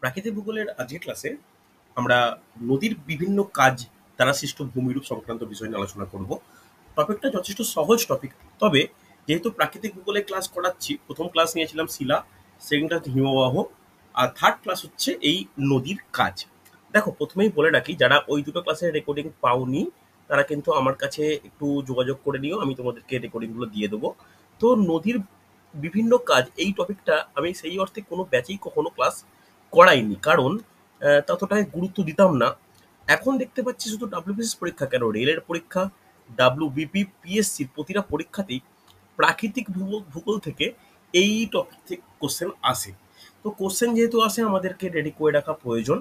প্রাকৃতিক ভূগোলের আজকের ক্লাসে আমরা নদীর বিভিন্ন কাজ দ্বারা সৃষ্ট ভূমিরূপ সংক্রান্ত বিষয় নিয়ে আলোচনা করব। টপিকটা যথেষ্ট সহজ টপিক, তবে যেহেতু প্রাকৃতিক ভূগোলে ক্লাস করাচ্ছি, প্রথম ক্লাস নিয়েছিলাম শিলা, সেকেন্ড ক্লাস হিমবাহ, আর থার্ড ক্লাস হচ্ছে এই নদীর কাজ। দেখো, প্রথমেই বলে রাখি, যারা ওই দুটো ক্লাসের রেকর্ডিং পাওনি তারা কিন্তু আমার কাছে একটু যোগাযোগ করে নিও, আমি তোমাদেরকে রেকর্ডিংগুলো দিয়ে দেবো। তো নদীর বিভিন্ন কাজ এই টপিকটা আমি সেই অর্থে কোনো ব্যাচেই কখনো ক্লাস করাইনি, কারণ ততটাই গুরুত্ব দিতাম না। এখন দেখতে পাচ্ছি শুধু ডাব্লিউবিসিএস পরীক্ষা কেন, রেলের পরীক্ষা, ডাব্লিউবিপি, পিএসসির প্রতিটা পরীক্ষাতেই প্রাকৃতিক ভূগোল থেকে এই টপিক থেকে কোশ্চেন আসে। তো কোশ্চেন যেহেতু আসে, আমাদেরকে রেডি করে রাখা প্রয়োজন।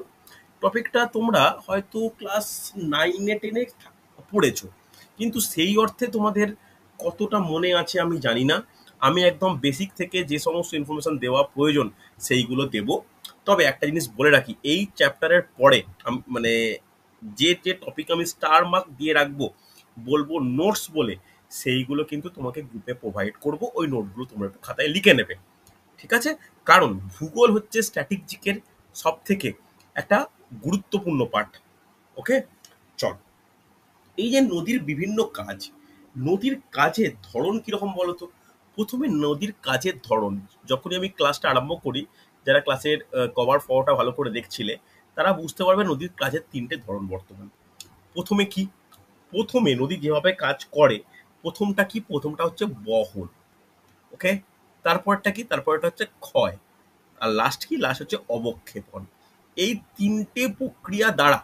টপিকটা তোমরা হয়তো ক্লাস 9-10 পড়েছো, কিন্তু সেই অর্থে তোমাদের কতটা মনে আছে আমি জানি না। আমি একদম বেসিক থেকে যে সমস্ত ইনফরমেশন দেওয়া প্রয়োজন সেইগুলো দেব। তবে একটা জিনিস বলে রাখি, এই চ্যাপ্টারের পরে মানে যে যে টপিক আমি স্টার মার্ক দিয়ে রাখবো, বলবো নোটস বলে, সেইগুলো কিন্তু তোমাকে গ্রুপে প্রোভাইড করব। ওই নোটগুলো তোমরা একটু খাতায় লিখে নেবে, ঠিক আছে? কারণ ভূগোল হচ্ছে স্ট্র্যাটেজিকের সব থেকে একটা গুরুত্বপূর্ণ পার্ট। ওকে, চল। এই যে নদীর বিভিন্ন কাজ, নদীর কাজের ধরন কিরকম বলতো? প্রথমে নদীর কাজের ধরন, যখনই আমি ক্লাসটা আরম্ভ করি, যারা ক্লাসের কভার ফটোটা ভালো করে দেখছিলে তারা বুঝতে পারবে নদীর কাজের তিনটে ধরন বর্তমান। প্রথমে কি? প্রথমে নদী যেভাবে কাজ করে, প্রথমটা কি? প্রথমটা হচ্ছে বহন। ওকে, তারপরটা কি? তারপরটা হচ্ছে ক্ষয়, আর লাস্ট কি? লাস্ট হচ্ছে অবক্ষেপণ। এই তিনটে প্রক্রিয়া দ্বারা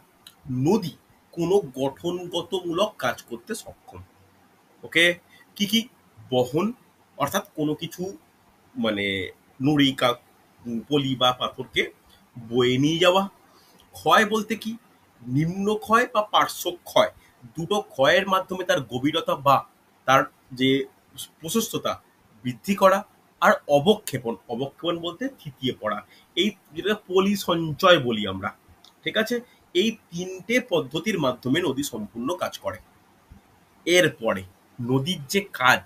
নদী কোনো গঠনগতমূলক কাজ করতে সক্ষম। ওকে, কি কি? বহন, অর্থাৎ কোনো কিছু মানে নুড়ি পলি বা পাথরকে বয়ে নিয়ে যাওয়া। ক্ষয় বলতে কি? নিম্ন ক্ষয় বা পার্শ্ব ক্ষয়, দুটো ক্ষয়ের মাধ্যমে তার গভীরতা বা তার যে প্রশস্ততা বৃদ্ধি করা। আর অবক্ষেপণ, অবক্ষেপণ বলতে থিতিয়ে পড়া, এই যেটা পলি সঞ্চয় বলি আমরা, ঠিক আছে? এই তিনটে পদ্ধতির মাধ্যমে নদী সম্পূর্ণ কাজ করে। এরপরে নদীর যে কাজ,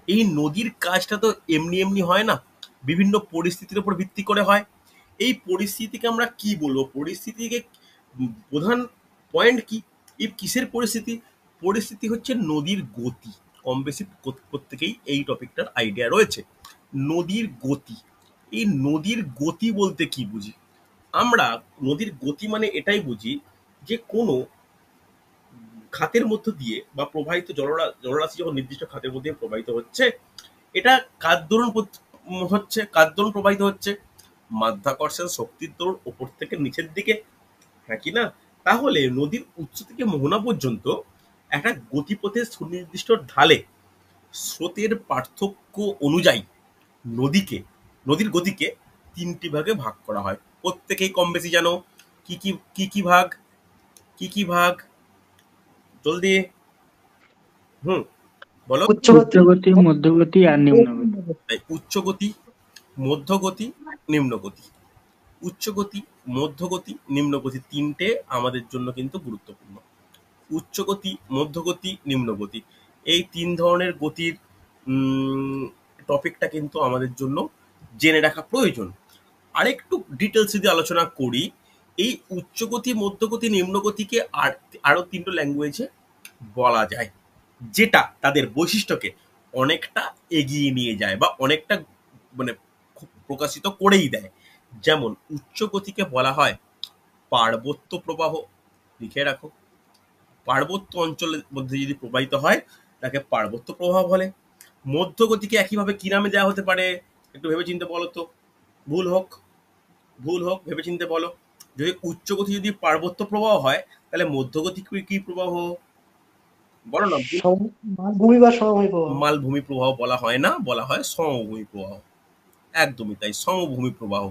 এই নদীর কাজটা তো এমনি এমনি হয় না, বিভিন্ন পরিস্থিতির উপর ভিত্তি করে হয়। এই পরিস্থিতিকে আমরা কি বলবো? পরিস্থিতিকে প্রধান পয়েন্ট কি? এই কিসের পরিস্থিতি? পরিস্থিতি হচ্ছে নদীর গতি। কম বেশি প্রত্যেকেই এই টপিকটার আইডিয়া রয়েছে। নদীর গতি, এই নদীর গতি বলতে কি বুঝি আমরা? নদীর গতি মানে এটাই বুঝি যে কোনো খাতের মধ্য দিয়ে বা প্রবাহিত জলরাশি যখন নির্দিষ্ট খাতের মধ্যে প্রবাহিত হচ্ছে, এটা কার দরুন হচ্ছে? কার দরুন প্রবাহিত হচ্ছে? মাধ্যাকর্ষণ শক্তির দরুন ওপর থেকে নিচের দিকে, হ্যাঁ কি না? তাহলে নদীর উৎস থেকে মোহনা পর্যন্ত একটা গতিপথের সুনির্দিষ্ট ঢালে স্রোতের পার্থক্য অনুযায়ী নদীকে, নদীর গতিকে তিনটি ভাগে ভাগ করা হয়। প্রত্যেকেই কম বেশি জানো। কি কি কি কি ভাগ? কি কি ভাগ? জলদি, হুম, বলো। উচ্চগতি, উচ্চগতি, মধ্যগতি আর নিম্নগতি। উচ্চগতি, মধ্যগতি, নিম্নগতি। উচ্চগতি, মধ্যগতি, নিম্নগতি তিনটে আমাদের জন্য কিন্তু গুরুত্বপূর্ণ। উচ্চগতি, মধ্যগতি, নিম্নগতি, এই তিন ধরনের গতির টপিকটা কিন্তু আমাদের জন্য জেনে রাখা প্রয়োজন। আরেকটু ডিটেলস যদি আলোচনা করি, এই উচ্চগতি, মধ্যগতি, নিম্নগতিকে আরো তিনটে ল্যাঙ্গুয়েজে বলা যায়, যেটা তাদের বৈশিষ্ট্যকে অনেকটা এগিয়ে নিয়ে যায় বা অনেকটা মানে প্রকাশিত করেই দেয়। যেমন উচ্চ গতিকে বলা হয় পার্বত্য প্রবাহ, লিখে রাখো। পার্বত্য অঞ্চলের মধ্যে যদি প্রবাহিত হয় তাকে পার্বত্য প্রবাহ বলে। মধ্যগতিকে একইভাবে কি নামে দেওয়া হতে পারে? একটু ভেবেচিন্তে বলো তো। ভুল হোক, ভুল হোক, ভেবেচিন্তে বলো। যদি উচ্চগতি যদি পার্বত্য প্রবাহ হয়, তাহলে মধ্যগতি কি প্রবাহ? বলো না। মালভূমি বা সমভূমি প্রবাহ। মালভূমি প্রবাহ বলা হয় না, বলা হয় সমভূমি প্রবাহ। একদমই তাই, সমভূমি প্রবাহ,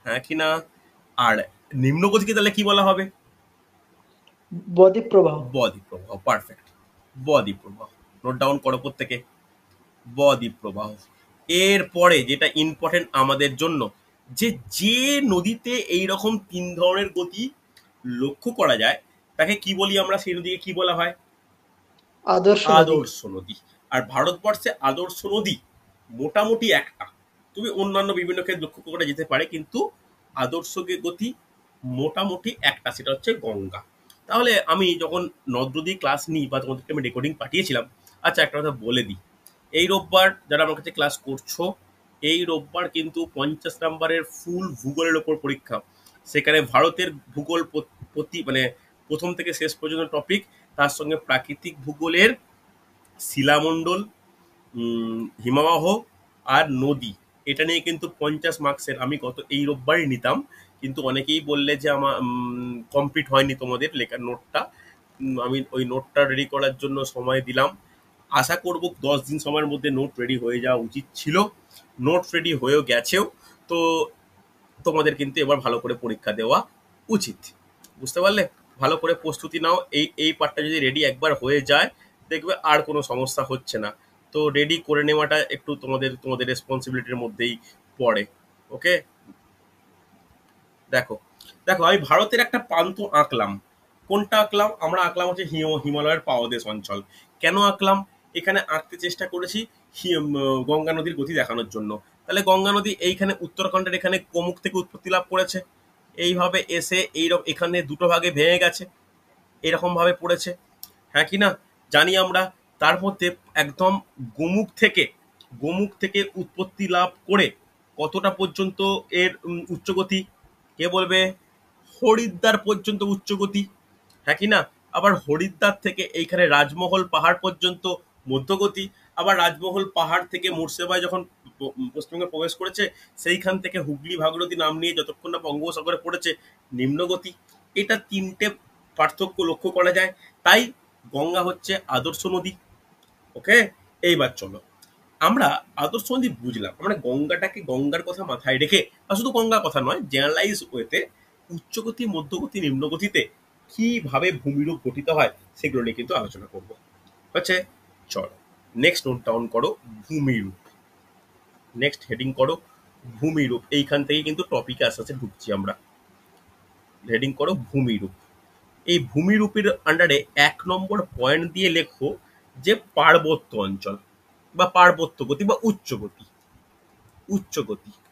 হ্যাঁ কি না? আর নিম্নগতিকে তাহলে কি বলা হবে? বদ্বীপ প্রবাহ। বদ্বীপ প্রবাহ, পারফেক্ট। বদ্বীপ প্রবাহ, নোট ডাউন করো প্রত্যেকে। বদ্বীপ প্রবাহ। এরপরে যেটা ইম্পর্টেন্ট আমাদের জন্য, যে যে নদীতে এইরকম তিন ধরনের গতি লক্ষ্য করা যায় তাকে কি বলি আমরা? সেই নদীকে কি বলা হয়? আদর্শ নদী। আদর্শ নদী। আর ভারতবর্ষে আদর্শ নদী মোটামুটি একটা, তুমি অন্যান্য বিভিন্ন ক্ষেত্রে লক্ষ্য করা যেতে পারে, কিন্তু আদর্শ গতি মোটামুটি একটা, সেটা হচ্ছে গঙ্গা। তাহলে আমি যখন নদ নদী ক্লাস নিই বা তোমাদেরকে আমি রেকর্ডিং পাঠিয়েছিলাম, আচ্ছা একটা কথা বলে দিই, এই রোববার যারা আমার কাছে ক্লাস করছো, এই রোববার কিন্তু 50 নম্বরের ফুল ভূগোলের ওপর পরীক্ষা। সেখানে ভারতের ভূগোল প্রতি মানে প্রথম থেকে শেষ পর্যন্ত টপিক, তার সঙ্গে প্রাকৃতিক ভূগোলের শিলামণ্ডল, হিমবাহ আর নদী, এটা নিয়ে কিন্তু 50 মার্কসের আমি এই রোববারই নিতাম। কিন্তু অনেকেই বললে যে আমার কমপ্লিট হয়নি তোমাদের লেখার নোটটা। আমি ওই নোটটা রেডি করার জন্য সময় দিলাম। আশা করব 10 দিন সময়ের মধ্যে নোট রেডি হয়ে যাওয়া উচিত ছিল। নোট রেডি হয়েও গেছেও। তো তোমাদের কিন্তু এবার ভালো করে পরীক্ষা দেওয়া উচিত। বুঝতে পারলে? ভালো করে প্রস্তুতি নাও। এই পার্টটা যদি রেডি একবার হয়ে যায়, দেখবে আর কোনো সমস্যা হচ্ছে না। তো রেডি করে নেওয়াটা একটু তোমাদের রেসপন্সিবিলিটির মধ্যেই পড়ে। ওকে, দেখো দেখো আমি ভারতের একটা প্রান্ত আঁকলাম। কোনটা আঁকলাম? আমরা আঁকলাম হচ্ছে হিমালয়ের পাদদেশ অঞ্চল। কেন আঁকলাম? এখানে আঁকতে চেষ্টা করেছি গঙ্গা নদীর গতি দেখানোর জন্য। তাহলে গঙ্গা নদী এইখানে উত্তরাখণ্ডের এখানে কোমুক থেকে উৎপত্তি লাভ করেছে, এইভাবে এসে এখানে দুটো ভাগে ভেঙে গেছে, এরকম ভাবে পড়েছে, হ্যাঁ কি না? জানি আমরা। তার মধ্যে একদম গোমুখ থেকে উৎপত্তি লাভ করে কতটা পর্যন্ত এর উচ্চগতি? কে বলবে? হরিদ্বার পর্যন্ত উচ্চগতি, হ্যাঁ কি না? আবার হরিদ্বার থেকে এইখানে রাজমহল পাহাড় পর্যন্ত মধ্যগতি। আবার রাজমহল পাহাড় থেকে মুর্শিদাবাদ যখন পশ্চিমবঙ্গে প্রবেশ করেছে, সেইখান থেকে হুগলি ভাগীরথী নাম নিয়ে যতক্ষণ না বঙ্গোপসাগরে পড়েছে, নিম্নগতি। এটা তিনটে পার্থক্য লক্ষ্য করা যায়। তাই গঙ্গা হচ্ছে আদর্শ নদী। ওকে, এইবার চলো আমরা আদর্শ নদী বুঝলাম, আমরা গঙ্গাটাকে গঙ্গার কথা মাথায় রেখে, বা শুধু গঙ্গার কথা নয়, জেনারেলাইজ ওয়েতে উচ্চগতি, মধ্যগতি, নিম্নগতিতে কিভাবে ভূমিরূপ গঠিত হয় সেগুলো নিয়ে কিন্তু আলোচনা করব। হচ্ছে, চলো নেক্সট নোট ডাউন করো, ভূমিরূপ। নেক্সট হেডিং করো ভূমিরূপ। এইখান থেকে কিন্তু টপিকে আস্তে আস্তে ঢুকছি আমরা। হেডিং করো ভূমিরূপ। এই ভূমিরূপের আন্ডারে 1 নম্বর পয়েন্ট দিয়ে লেখো যে পার্বত্য অঞ্চল বা পার্বত্য গতি বা উচ্চগতি,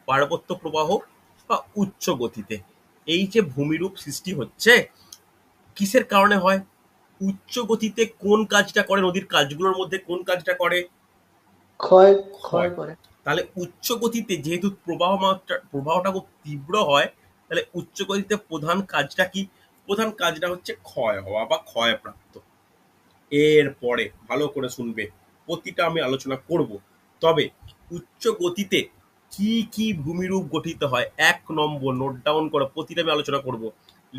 পার্বত্য প্রবাহ বা উচ্চ গতিতে এই যে ভূমিরূপ সৃষ্টি হচ্ছে, কিসের কারণে হয়? উচ্চ গতিতে কোন কাজটা করে? নদীর কাজগুলোর মধ্যে কোন কাজটা করে? ক্ষয় ক্ষয়। করে। তাহলে উচ্চ গতিতে যেহেতু প্রবাহটা খুব তীব্র হয়, তাহলে উচ্চ গতিতে প্রধান কাজটা কি? প্রধান কাজটা হচ্ছে ক্ষয় হওয়া বা ক্ষয়প্রাপ্ত। এরপরে ভালো করে শুনবে, প্রতিটা আমি আলোচনা করব। তবে উচ্চ গতিতে কি কি ভূমিরূপ গঠিত হয়? 1 নম্বর নোট ডাউন করো, প্রতিটা আমি আলোচনা করব।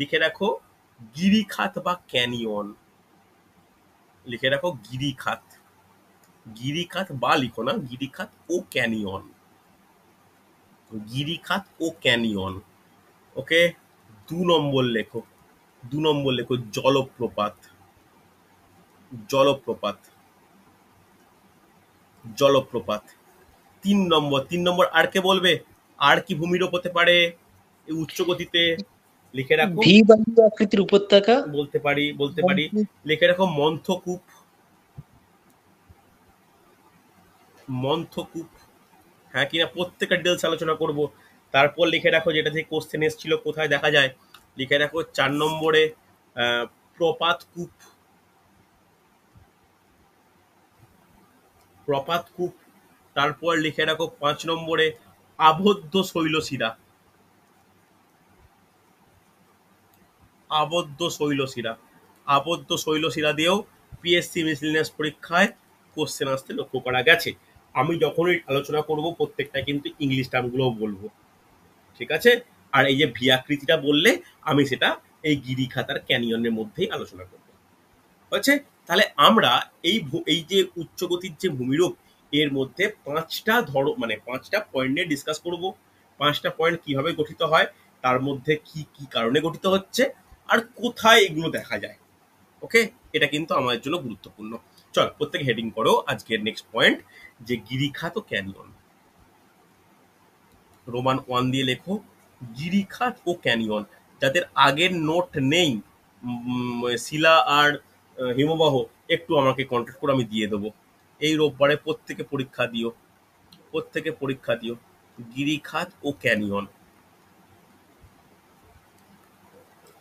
লিখে রাখো গিরিখাত বা ক্যানিয়ন। লিখে রাখো গিরিখাত বা লিখো না, গিরিখাত ও ক্যানিয়ন। গিরিখাত ও ক্যানিয়ন। ওকে, 2 নম্বর লেখো জলপ্রপাত। জলপ্রপাত জলপ্রপাত 3 নম্বর আর কে বলবে? আর কি ভূমিরূপ হতে পারে এই উচ্চ গতিতে? লিখে রাখো। ভি বাহু আকৃতির উপত্যকা। বলতে পারি। লিখে রাখো মন্থকূপ, হ্যাঁ কিনা? প্রত্যেকটা ডিটেলস আলোচনা করব। তারপর লিখে রাখো, যেটা থেকে কোশ্চেন এসেছিল কোথায় দেখা যায়, লিখে রাখো 4 নম্বরে প্রপাতকূপ। তারপর লিখে রাখো 5 নম্বরে আবদ্ধ শৈলশিরা। আবদ্ধ শৈলশিরা দিয়েও পিএসসি মিসলিনিয়াস পরীক্ষায় কোশ্চেন আসতে লক্ষ্য করা গেছে। আমি যখনই আলোচনা করব প্রত্যেকটা কিন্তু ইংলিশ টার্মগুলোও বলবো, ঠিক আছে? আর এই যে ভি আকৃতিটা বললে, আমি সেটা এই গিরিখাতার ক্যানিয়নের মধ্যেই আলোচনা করব। হচ্ছে, তাহলে আমরা এই যে উচ্চগতির যে ভূমিরূপ, এর মধ্যে 5টা পয়েন্ট নিয়ে ডিসকাস করব। 5টা পয়েন্ট কিভাবে গঠিত হয়, তার মধ্যে কি কি কারণে গঠিত হচ্ছে, আর কোথায় এগুলো দেখা যায়। ওকে, এটা কিন্তু আমাদের জন্য গুরুত্বপূর্ণ। চল প্রত্যেকে হেডিং করো আজকের নেক্সট পয়েন্ট, যে গিরিখাত ও ক্যানিয়ন। রোমান 1 দিয়ে লেখো গিরিখাত ও ক্যানিয়ন। যাদের আগের নোট নেই, শিলা আর হিমবাহ, একটু আমাকে কন্ট্যাক্ট করে আমি দিয়ে দেবো। এই রোববারে প্রত্যেকে পরীক্ষা দিও। গিরিখাত ও ক্যানিয়ন।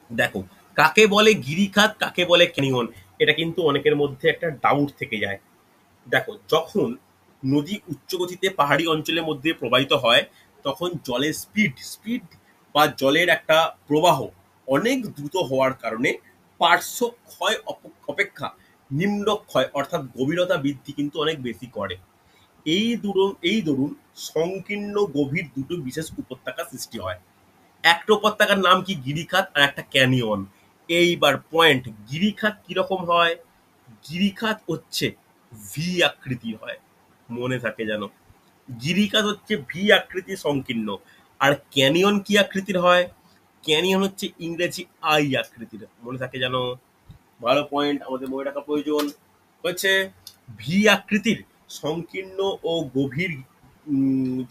দেখো, কাকে বলে গিরিখাত, কাকে বলে ক্যানিয়ন, এটা কিন্তু অনেকের মধ্যে একটা ডাউট থেকে যায়। দেখো, যখন নদী উচ্চ গতিতে পাহাড়ি অঞ্চলের মধ্যে প্রবাহিত হয়, তখন জলের স্পিড বা জলের একটা প্রবাহ অনেক দ্রুত হওয়ার কারণে পার্শ্ব ক্ষয় অপেক্ষা নিম্ন ক্ষয় অর্থাৎ গভীরতা বৃদ্ধি কিন্তু অনেক বেশি করে। এই দরুন সংকীর্ণ গভীর দুটো বিশেষ উপত্যকা সৃষ্টি হয়। একটা উপত্যকার নাম কি গিরিখাত, আর একটা ক্যানিয়ন। এইবার পয়েন্ট, গিরিখাত কিরকম হয়? গিরিখাত হচ্ছে ভি আকৃতির হয়, মনে থাকে যেন। গিরিখাত হচ্ছে ভি আকৃতির সংকীর্ণ। আর ক্যানিয়ন কি আকৃতির হয়? ক্যানিয়ন হচ্ছে ইংরেজি আই আকৃতির, মনে থাকে যেন। ভালো পয়েন্ট, আমাদের মনে রাখা প্রয়োজন। হচ্ছে ভি আকৃতির সংকীর্ণ ও গভীর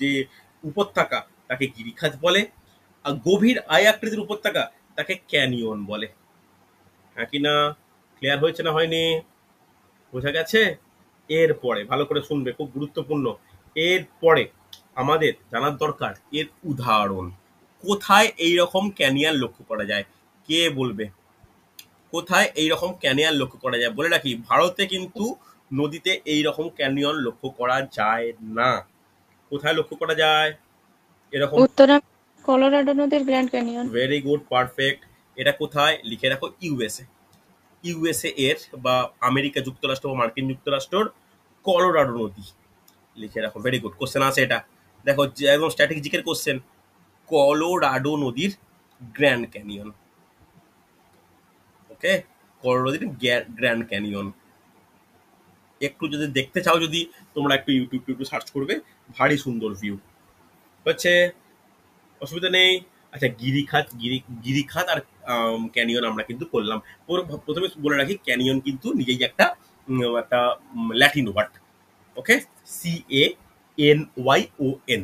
যে উপত্যকা তাকে গিরিখাত বলে, আর গভীর আই আকৃতির উপত্যকা তাকে ক্যানিয়ন বলে। হ্যাঁ কি না? ক্লিয়ার হয়েছে না হয়নি? বোঝা গেছে? এরপরে ভালো করে শুনবে, খুব গুরুত্বপূর্ণ। এরপরে আমাদের জানার দরকার এর উদাহরণ। কোথায় এই রকম ক্যানিয়ান লক্ষ্য করা যায়? কে বলবে? কোথায় এই রকম ক্যানিয়ন লক্ষ্য করা যায়? বলে রাখি, ভারতে কিন্তু নদীতে এই রকম ক্যানিয়ন লক্ষ্য করা যায় না। কোথায় লক্ষ্য করা যায় এরকম? উত্তর আমেরিকার কলোরাডো নদীর grand canyon. Very good, perfect. এটা কোথায়? লিখে রাখো, ইউএসএ। ইউএসএ এর বা আমেরিকা যুক্তরাষ্ট্র বা মার্কিন যুক্তরাষ্ট্রর কলোরাডো নদী, লিখে রাখো। ভেরি গুড, কোশ্চেন আছে এটা। দেখো, যে একদম স্ট্র্যাটেজিকের কোশ্চেন, কলোরাডো নদীর গ্র্যান্ড ক্যানিয়ন। ওকে, কলোরাডো নদীর গ্র্যান্ড ক্যানিয়ন। একটু যদি দেখতে চাও, যদি তোমরা একটু ইউটিউব সার্চ করবে, ভারী সুন্দর ভিউ হচ্ছে, অসুবিধা নেই। আচ্ছা, গিরিখাত আর ক্যানিয়ন আমরা কিন্তু করলাম। প্রথমে বলে রাখি, ক্যানিয়ন কিন্তু নিজেই একটা ল্যাটিন ওয়ার্ড। ওকে, CANYON।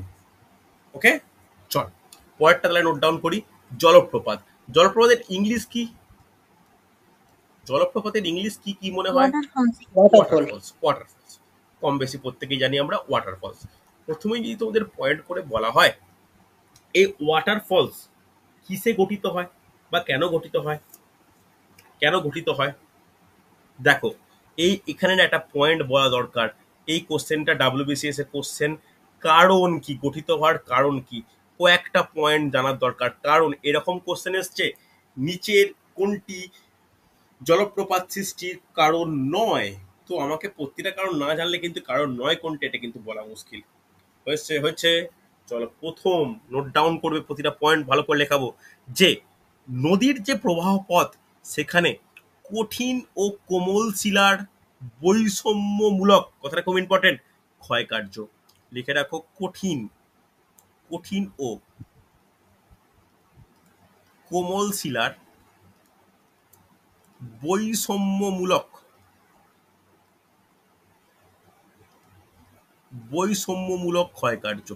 ওকে, চল পরেরটা তাহলে নোট ডাউন করি। জলপ্রপাত। জলপ্রপাতের ইংলিশ কি? জলপ্রপাতের ইংলিশ কি কি মনে হয়? ওয়াটারফল। ওয়াটারফলস। কম বেশি প্রত্যেকেই জানি আমরা ওয়াটারফলস। প্রথমেই যদি তোমাদের পয়েন্ট করে বলা হয়, এই ওয়াটারফলস কিসে গঠিত হয় বা কেন গঠিত হয়? কেন গঠিত হয়? দেখো, এখানে না একটা পয়েন্ট বলা দরকার। এই কোশ্চেনটা WBCS এর কোশ্চেন। কারণ কি গঠিত হওয়ার কারণ কি? কয়েকটা পয়েন্ট জানার দরকার। কারণ এরকম কোশ্চেন এসছে, নিচের কোনটি জলপ্রপাত সৃষ্টির কারণ নয়? তো আমাকে প্রতিটা কারণ না জানলে কিন্তু কারণ নয় কোনটা এটা কিন্তু বলা মুশকিল। হয়েছে। চলো, প্রথম নোট ডাউন করবে, প্রতিটা পয়েন্ট ভালো করে লেখাবো। যে নদীর যে প্রবাহ পথ, সেখানে কঠিন ও কোমল শিলার বৈষম্যমূলক, কথাটা খুব ইম্পর্টেন্ট, ক্ষয়কার্য। লিখে রাখো, কঠিন ও কোমল শিলার বৈষম্যমূলক ক্ষয়কার্য।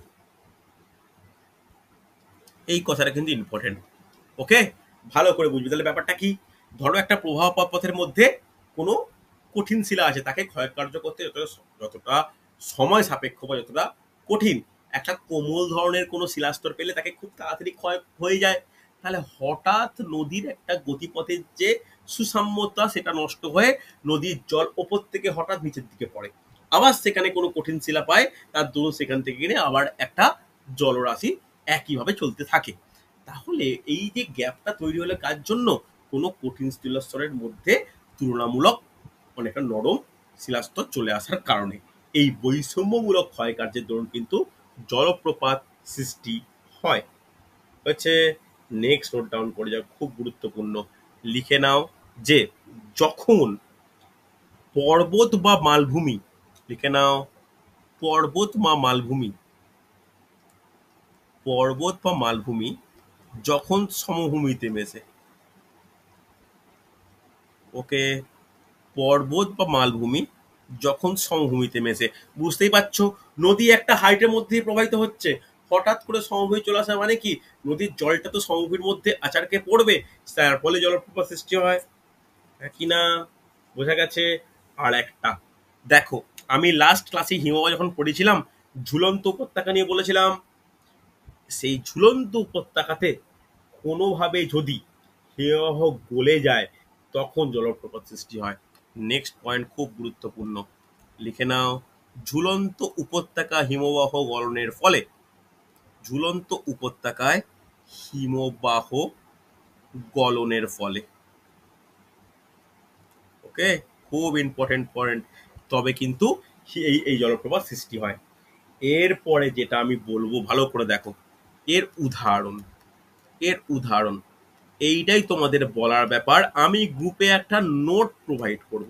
এই কথাটা কিন্তু ইম্পর্টেন্ট। ওকে, ভালো করে বুঝবি। তাহলে ব্যাপারটা কি? ধরো একটা প্রবাহ পথের মধ্যে কোনো কঠিন শিলা আছে, তাকে ক্ষয়কার্য করতে যতটা সময় সাপেক্ষ বা যতটা কঠিন, একটা কোমল ধরনের কোনো শিলাস্তর পেলে তাকে খুব তাড়াতাড়ি ক্ষয় হয়ে যায়। তাহলে হঠাৎ নদীর একটা গতিপথের যে সুসাম্যতা, সেটা নষ্ট হয়ে নদীর জল ওপর থেকে হঠাৎ নিচের দিকে পড়ে। আবার সেখানে কোনো কঠিন শিলা পায়, তার দরুন সেখান থেকে গিয়ে আবার একটা জলরাশি একইভাবে চলতে থাকে। তাহলে এই যে গ্যাপটা তৈরি হলে কার জন্য? কোনো কঠিন শিলাস্তরের মধ্যে তুলনামূলক অনেকটা নরম শিলাস্তর চলে আসার কারণে এই বৈষম্যমূলক ক্ষয়কার্যের দরুন কিন্তু জলপ্রপাত সৃষ্টি হয়। হচ্ছে, নেক্সট নোট ডাউন করে যাও, খুব গুরুত্বপূর্ণ। লিখে নাও যে যখন পর্বত বা মালভূমি, লিখে নাও, পর্বত বা মালভূমি যখন সমভূমিতে মেশে। ওকে, পর্বত বা মালভূমি যখন সমভূমিতে মেশে, বুঝতেই পারছো, নদী একটা হাইটের মধ্যে প্রবাহিত হচ্ছে, হঠাৎ করে সমভূমি চলে আসা মানে কি? নদীর জলটা তো সমভূমির মধ্যে আচারকে পড়বে, তার ফলে জলপ্রপাত সৃষ্টি হয়। হ্যাঁ কি না? বোঝা গেছে? আর একটা দেখো, আমি লাস্ট ক্লাসে হিমবাহ যখন পড়েছিলাম, ঝুলন্ত উপত্যকা নিয়ে বলেছিলাম। সেই ঝুলন্ত উপত্যকাতে কোনোভাবে যদি হিমবাহ গলে যায় তখন জলপ্রপাত সৃষ্টি হয়। নেক্সট পয়েন্ট খুব গুরুত্বপূর্ণ, লিখে নাও। ঝুলন্ত উপত্যকা হিমবাহ গলনের ফলে, ঝুলন্ত উপত্যকায় হিমবাহ গলনের ফলে, ওকে, খুব ইম্পর্টেন্ট পয়েন্ট। তবে কিন্তু এই জলপ্রপাত সৃষ্টি হয়। এরপরে যেটা আমি বলবো ভালো করে দেখো, এর উদাহরণ, এর উদাহরণ এইটাই তোমাদের বলার ব্যাপার। আমি গ্রুপে একটা নোট প্রোভাইড করব,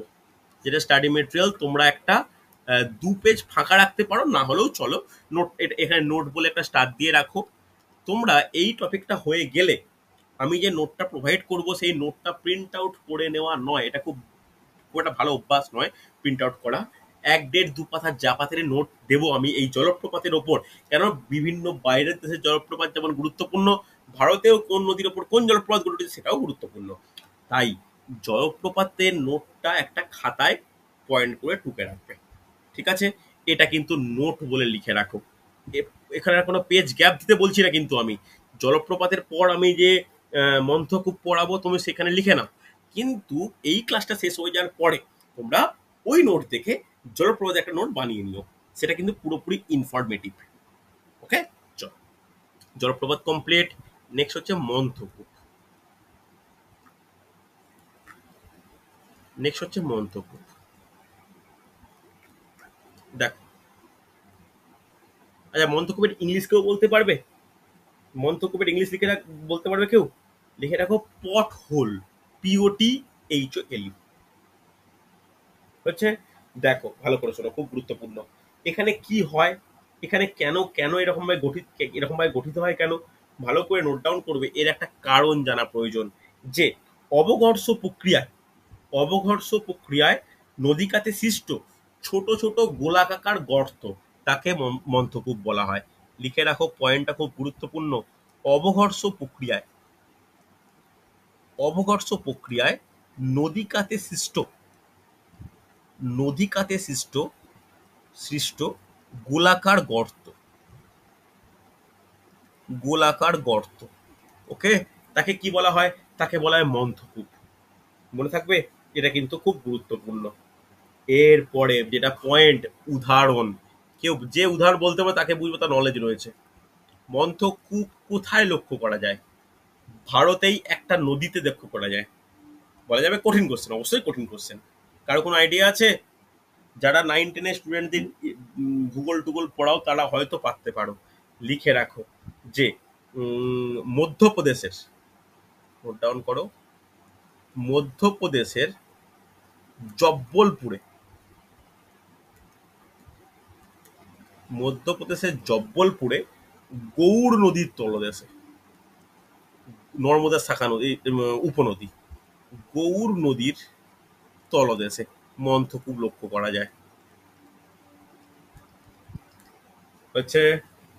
যেটা স্টাডি মেটেরিয়াল। তোমরা একটা 2 পেজ ফাঁকা রাখতে পারো, না হলেও চলো, নোট এখানে নোট বলে একটা স্টার দিয়ে রাখো। তোমরা এই টপিকটা হয়ে গেলে আমি যে নোটটা প্রোভাইড করব সেই নোটটা প্রিন্ট আউট করে নেওয়া নয়, এটা খুব খুব একটা ভালো অভ্যাস নয় প্রিন্ট আউট করা। 1, 1.5, 2 পাতার জাপাতের নোট দেবো আমি এই জলপ্রপাতের ওপর। কেন, বিভিন্ন বাইরের দেশের জলপ্রপাত যেমন গুরুত্বপূর্ণ, ভারতেও কোন নদীর ওপর কোন জলপ্রপাত গড়ে উঠেছে সেটাও গুরুত্বপূর্ণ। তাই জলপ্রপাতের নোটটা একটা খাতায় পয়েন্ট করে টুকে রাখবে, ঠিক আছে? এটা কিন্তু নোট বলে লিখে রাখো। এখানে আর কোনো পেজ গ্যাপ দিতে বলছি না, কিন্তু আমি জলপ্রপাতের পর আমি যে মন্থকূপ পড়াবো তুমি সেখানে লিখে নাও। কিন্তু এই ক্লাসটা শেষ হয়ে যাওয়ার পরে তোমরা ওই নোট দেখে জলপ্রপাতের একটা নোট বানিয়ে নিও, সেটা কিন্তু পুরোপুরি ইনফরমেটিভ। ওকে, চলো, জলপ্রপাত কমপ্লিট। নেক্সট হচ্ছে মন্থকূপ। নেক্সট হচ্ছে মন্থকূপ। দেখো, আচ্ছা, মন্থকূপের ইংলিশ কেউ বলতে পারবে? মন্থকূপের ইংলিশ লিখে বলতে পারবে কেউ? লিখে রাখো পট হোল, POTHOLE হচ্ছে। দেখো ভালো করে শোনো, খুব গুরুত্বপূর্ণ। এখানে কি হয়, এখানে কেন কেন এরকম ভাবে গঠিত, এরকম ভাবে গঠিত হয় কেন, ভালো করে নোট ডাউন করবে। এর একটা কারণ জানা প্রয়োজন, যে অবঘর্ষ প্রক্রিয়ায়, অবঘর্ষ প্রক্রিয়ায় নদীকাতে সৃষ্ট ছোট ছোট গোলাকার গর্ত, তাকে মন্থকূপ বলা হয়। লিখে রাখো, পয়েন্টটা খুব গুরুত্বপূর্ণ। অবঘর্ষ প্রক্রিয়ায়, অবঘর্ষ প্রক্রিয়ায় নদীকাতে সৃষ্ট, নদীকাতে সৃষ্ট সৃষ্ট গোলাকার গর্ত, গোলাকার গর্ত, ওকে, তাকে কি বলা হয়? তাকে বলা হয় মন্থকূপ। মনে থাকবে, এটা কিন্তু খুব গুরুত্বপূর্ণ। এরপরে যেটা পয়েন্ট, উদাহরণ। কেউ যে উদাহরণ বলতে পারে তাকে বুঝবো তার নলেজ রয়েছে। মন্থকূপ কোথায় লক্ষ্য করা যায়? ভারতেই একটা নদীতে লক্ষ্য করা যায়। বলা যাবে কঠিন কোশ্চেন, অবশ্যই কঠিন কোশ্চেন। কারো কোনো আইডিয়া আছে? যারা 9, 10 স্টুডেন্টদের ভূগোল টুগোল পড়াও তারা হয়তো পারতে পারো। লিখে রাখো যে মধ্যপ্রদেশের, নোট ডাউন করো, মধ্যপ্রদেশের জব্বলপুরে, মধ্যপ্রদেশের জব্বলপুরে গৌড় নদীর তলদেশে, নর্মদার শাখা নদী, উপনদী, গৌড় নদীর তলদেশে মন্থকূপ লক্ষ্য করা যায়। হচ্ছে,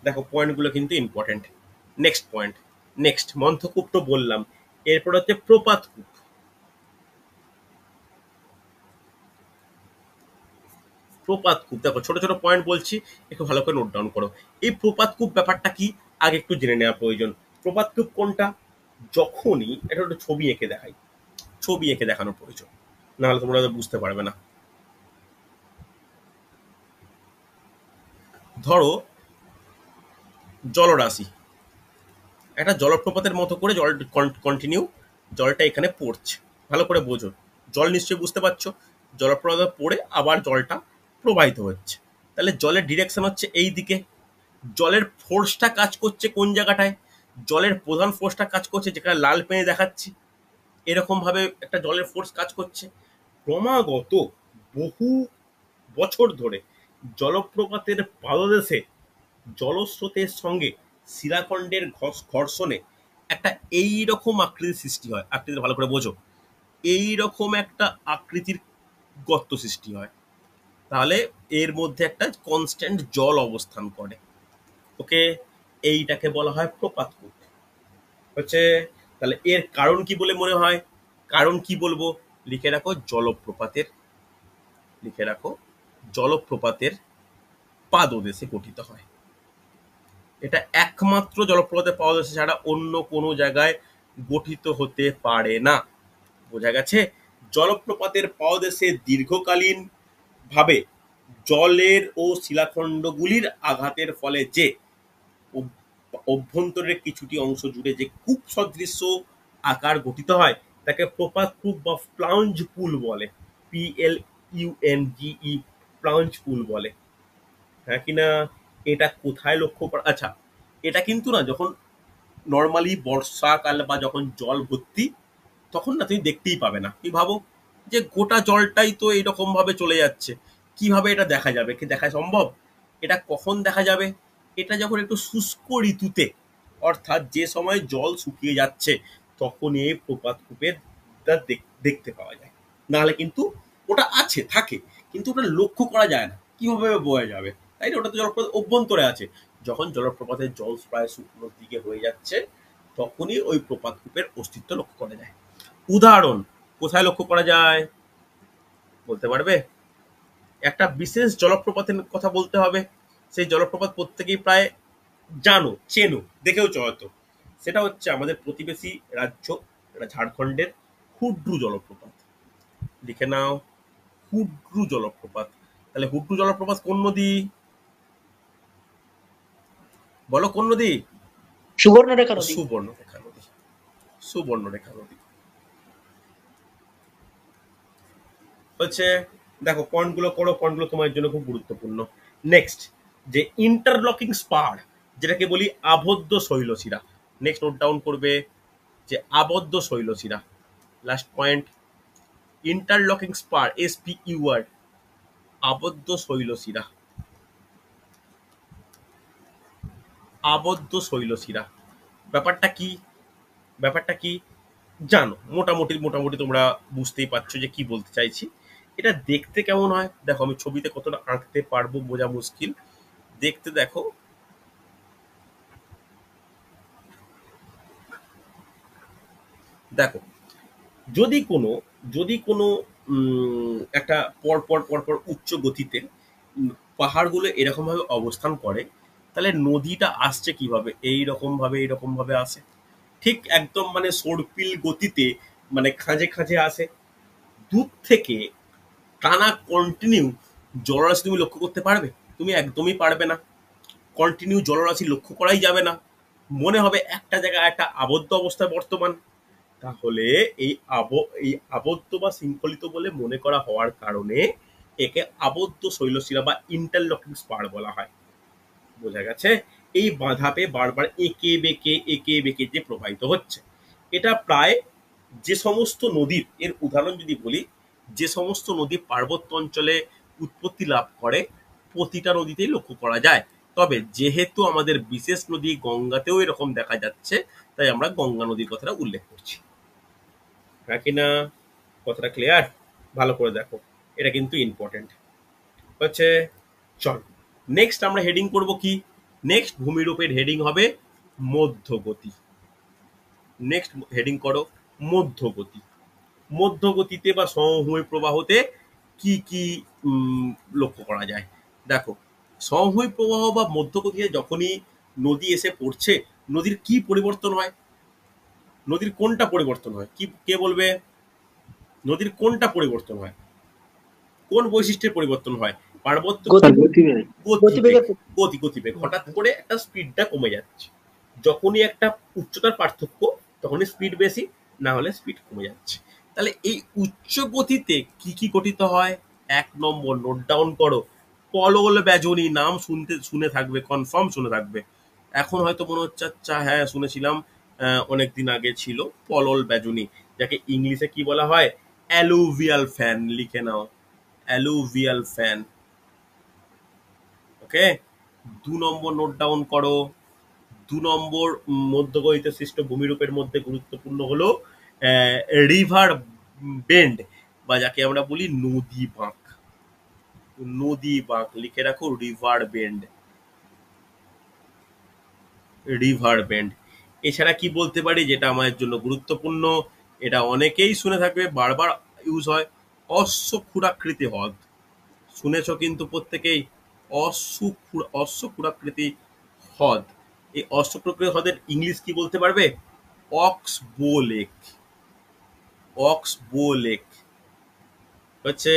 দেখো পয়েন্টগুলো কিন্তু ইম্পর্টেন্ট। নেক্সট পয়েন্ট, নেক্সট মন্থকূপ তো বললাম, এরপর হচ্ছে প্রপাতকূপ। প্রপাতকূপ, দেখো ছোট ছোট পয়েন্ট বলছি, একটু ভালো করে নোট ডাউন করো। এই প্রপাতকূপ ব্যাপারটা কি আগে একটু জেনে নেওয়া প্রয়োজন। প্রপাতকূপ কোনটা? যখনই এটা একটা ছবি এঁকে দেখাই, ছবি এঁকে দেখানোর প্রয়োজন, নাহলে তোমরা বুঝতে পারবে না। ধরো জলরাশি, একটা জলপ্রপাতের মতো করে জল কন্টিনিউ জলটা এখানে পড়ছে, ভালো করে বোঝো। জল নিশ্চয়ই বুঝতে পারছো, জলপ্রপাত পড়ে আবার জলটা প্রবাহিত হচ্ছে, তাহলে জলের ডিরেকশন হচ্ছে এই দিকে। জলের ফোর্সটা কাজ করছে কোন জায়গাটায়? জলের প্রধান ফোর্সটা কাজ করছে যেখানে লাল পেনে দেখাচ্ছি, এরকম ভাবে একটা জলের ফোর্স কাজ করছে। ক্রমাগত বহু বছর ধরে জলপ্রপাতের পাদদেশে জলস্রোতের সঙ্গে শিলাখণ্ডের ঘর্ষণে একটা এই রকম আকৃতির সৃষ্টি হয়। আকৃতি ভালো করে বোঝো, এই রকম একটা আকৃতির গর্ত সৃষ্টি হয়। তাহলে এর মধ্যে একটা কনস্ট্যান্ট জল অবস্থান করে, ওকে, এইটাকে বলা হয় প্রপাতকূপ হচ্ছে। তাহলে এর কারণ কি বলে মনে হয়? কারণ কি বলবো? লিখে রাখো জলপ্রপাতের, লিখে রাখো জলপ্রপাতের পাদদেশে গঠিত হয়। এটা একমাত্র জলপ্রপাতের পাদদেশে ছাড়া অন্য কোনো জায়গায় গঠিত হতে পারে না। বোঝা গেছে? জলপ্রপাতের পাদদেশে দীর্ঘকালীন ভাবে জলের ও শিলাখণ্ডগুলির আঘাতের ফলে যে অভ্যন্তরের কিছুটি অংশ জুড়ে যে কূপ সদৃশ্য আকার গঠিত হয় তাকে প্রপাত কূপ বা প্লাউঞ্জ পুল বলে। PLUNGE, প্লাউঞ্জ পুল বলে। হ্যাঁ কিনা? এটা কোথায় লক্ষ্য করা? আচ্ছা, এটা কিন্তু না যখন নর্মালি বর্ষাকাল বা যখন জল ভর্তি তখন না তুমি দেখতেই পাবে না। তুমি ভাবো যে গোটা জলটাই তো এইরকম ভাবে চলে যাচ্ছে, কিভাবে এটা দেখা যাবে? কি দেখা সম্ভব? এটা কখন দেখা যাবে? এটা যখন একটু শুষ্ক ঋতুতে, অর্থাৎ যে সময় জল শুকিয়ে যাচ্ছে তখন এই প্রপাত কূপের দেখতে পাওয়া যায়। নাহলে কিন্তু ওটা আছে, থাকে, কিন্তু ওটা লক্ষ্য করা যায় না, কিভাবে বোঝা যাবে? তাই না? ওটা তো জলপ্রপাত অভ্যন্তরে আছে। যখন জলপ্রপাতের জল প্রায় শুকনোর দিকে হয়ে যাচ্ছে তখনই ওই প্রপাত কূপের অস্তিত্ব লক্ষ্য করা যায়। উদাহরণ কোথায় লক্ষ্য করা যায় বলতে পারবে? একটা বিশেষ জলপ্রপাতের কথা বলতে হবে। সেই জলপ্রপাত প্রত্যেকেই প্রায় জানো, চেনো, দেখেওছো হয়তো। সেটা হচ্ছে আমাদের প্রতিবেশী রাজ্য, এটা ঝাড়খণ্ডের হুড্রু জলপ্রপাত। লিখে নাও, হুড্রু জলপ্রপাত। তাহলে হুড্রু জলপ্রপাত কোন নদী? বলো কোন নদী? সুবর্ণরেখা নদী। সুবর্ণরেখা নদী। সুবর্ণরেখা নদী হচ্ছে, দেখো পয়েন্টগুলো করো, পয়েন্টগুলো তোমার জন্য খুব গুরুত্বপূর্ণ। নেক্সট, যে ইন্টারলকিং স্পার, যেটাকে বলি আবদ্ধ শৈলশিরা। নেক্সট নোট ডাউন করবে যে আবদ্ধ শৈলশিরা। Last point, interlocking spur, SPUR, আবদ্ধ শৈলশিরা। আবদ্ধ শৈলশিরা ব্যাপারটা কি? ব্যাপারটা কি জানো, মোটামুটি মোটামুটি তোমরা বুঝতেই পারছো যে কি বলতে চাইছি। এটা দেখতে কেমন হয় দেখো, আমি ছবিতে কতটা আঁকতে পারবো বোঝা মুশকিল। দেখতে দেখো, দেখো যদি কোনো একটা পরপর পরপর উচ্চ গতিতে পাহাড়গুলো এরকম ভাবে অবস্থান করে, তাহলে নদীটা আসছে কিভাবে? এইরকম ভাবে আসে, ঠিক একদম মানে সর্পিল গতিতে, মানে খাঁজে খাঁজে আসে। দূর থেকে টানা কন্টিনিউ জলরাশি তুমি লক্ষ্য করতে পারবে? তুমি একদমই পারবে না। কন্টিনিউ জলরাশি লক্ষ্য করাই যাবে না। মনে হবে একটা জায়গায় একটা আবদ্ধ অবস্থায় বর্তমান। তাহলে এই আবদ্ধ বা শৃঙ্খলিত বলে মনে করা হওয়ার কারণে একে আবদ্ধ শৈলশিরা বা ইন্টারলকিং স্পার বলা হয়। বোঝা গেছে? এই বাঁধাপে বারবার এঁকে বেঁকে যে প্রবাহিত হচ্ছে, এটা প্রায় যে সমস্ত নদীর, এর উদাহরণ যদি বলি, যে সমস্ত নদী পার্বত্য অঞ্চলে উৎপত্তি লাভ করে প্রতিটা নদীতেই লক্ষ্য করা যায়। তবে যেহেতু আমাদের বিশেষ নদী গঙ্গাতেও এরকম দেখা যাচ্ছে, তাই আমরা গঙ্গা নদীর কথাটা উল্লেখ করছি। হ্যাঁ কিনা? কথাটা ক্লিয়ার? ভালো করে দেখো, এটা কিন্তু ইম্পর্টেন্ট হচ্ছে। চল, নেক্সট আমরা হেডিং করব কি? নেক্সট ভূমিরূপের হেডিং হবে মধ্যগতি। নেক্সট হেডিং করো মধ্যগতি। মধ্যগতিতে বা সমভূমি প্রবাহতে কি কি লক্ষ্য করা যায়? দেখো, সমভূমি প্রবাহ বা মধ্যগতিতে যখনই নদী এসে পড়ছে, নদীর কি পরিবর্তন হয়? নদীর কোনটা পরিবর্তন হয়? কি কে বলবে? নদীর কোনটা পরিবর্তন হয়? কোন বৈশিষ্ট্যের পরিবর্তন হয়? পার্বত্য গতি গতিবেগ। গতিবেগ। গতিবেগের গতিবেগ হঠাৎ করে একটা স্পিডটা কমে যাচ্ছে। যখনই একটা উচ্চতার পার্থক্য তখনই স্পিড বেশি, না হলে স্পিড কমে যাচ্ছে। তাহলে এই উচ্চ গতিতে কি কি গঠিত হয়? 1 নম্বর নোট ডাউন করো, পলল ব্যাজনী। নাম শুনে থাকবে, কনফার্ম শুনে থাকবে। এখন হয়তো মনে হচ্ছে আচ্ছা হ্যাঁ শুনেছিলাম, অনেকদিন আগে ছিল পলল ব্যাজনী, যাকে ইংলিশে কি বলা হয়? Alluvial fan. লিখে নাও, অ্যালুভিয়াল ফ্যান। ওকে। 2 নম্বর নোট ডাউন করো। 2 নম্বর মধ্যগতিতে সৃষ্ট ভূমিরূপের মধ্যে গুরুত্বপূর্ণ হলো রিভার বেন্ড, বা যাকে আমরা বলি নদী বাঁক। নদী বাঁক লিখে রাখো, রিভার বেন্ড। River bend. এছাড়া কি বলতে পারি যেটা আমাদের জন্য গুরুত্বপূর্ণ, এটা অনেকেই শুনে থাকবে, বারবার ইউজ হয়, অশ্বক্ষুরাকৃতি হ্রদ। শুনেছো কিন্তু প্রত্যেকেই, অশ্বক্ষুরাকৃতি হ্রদ। এই অশ্বক্ষুরাকৃতি হ্রদের ইংলিশ কি বলতে পারবে? অক্সবো লেক, অক্সবো লেক হচ্ছে,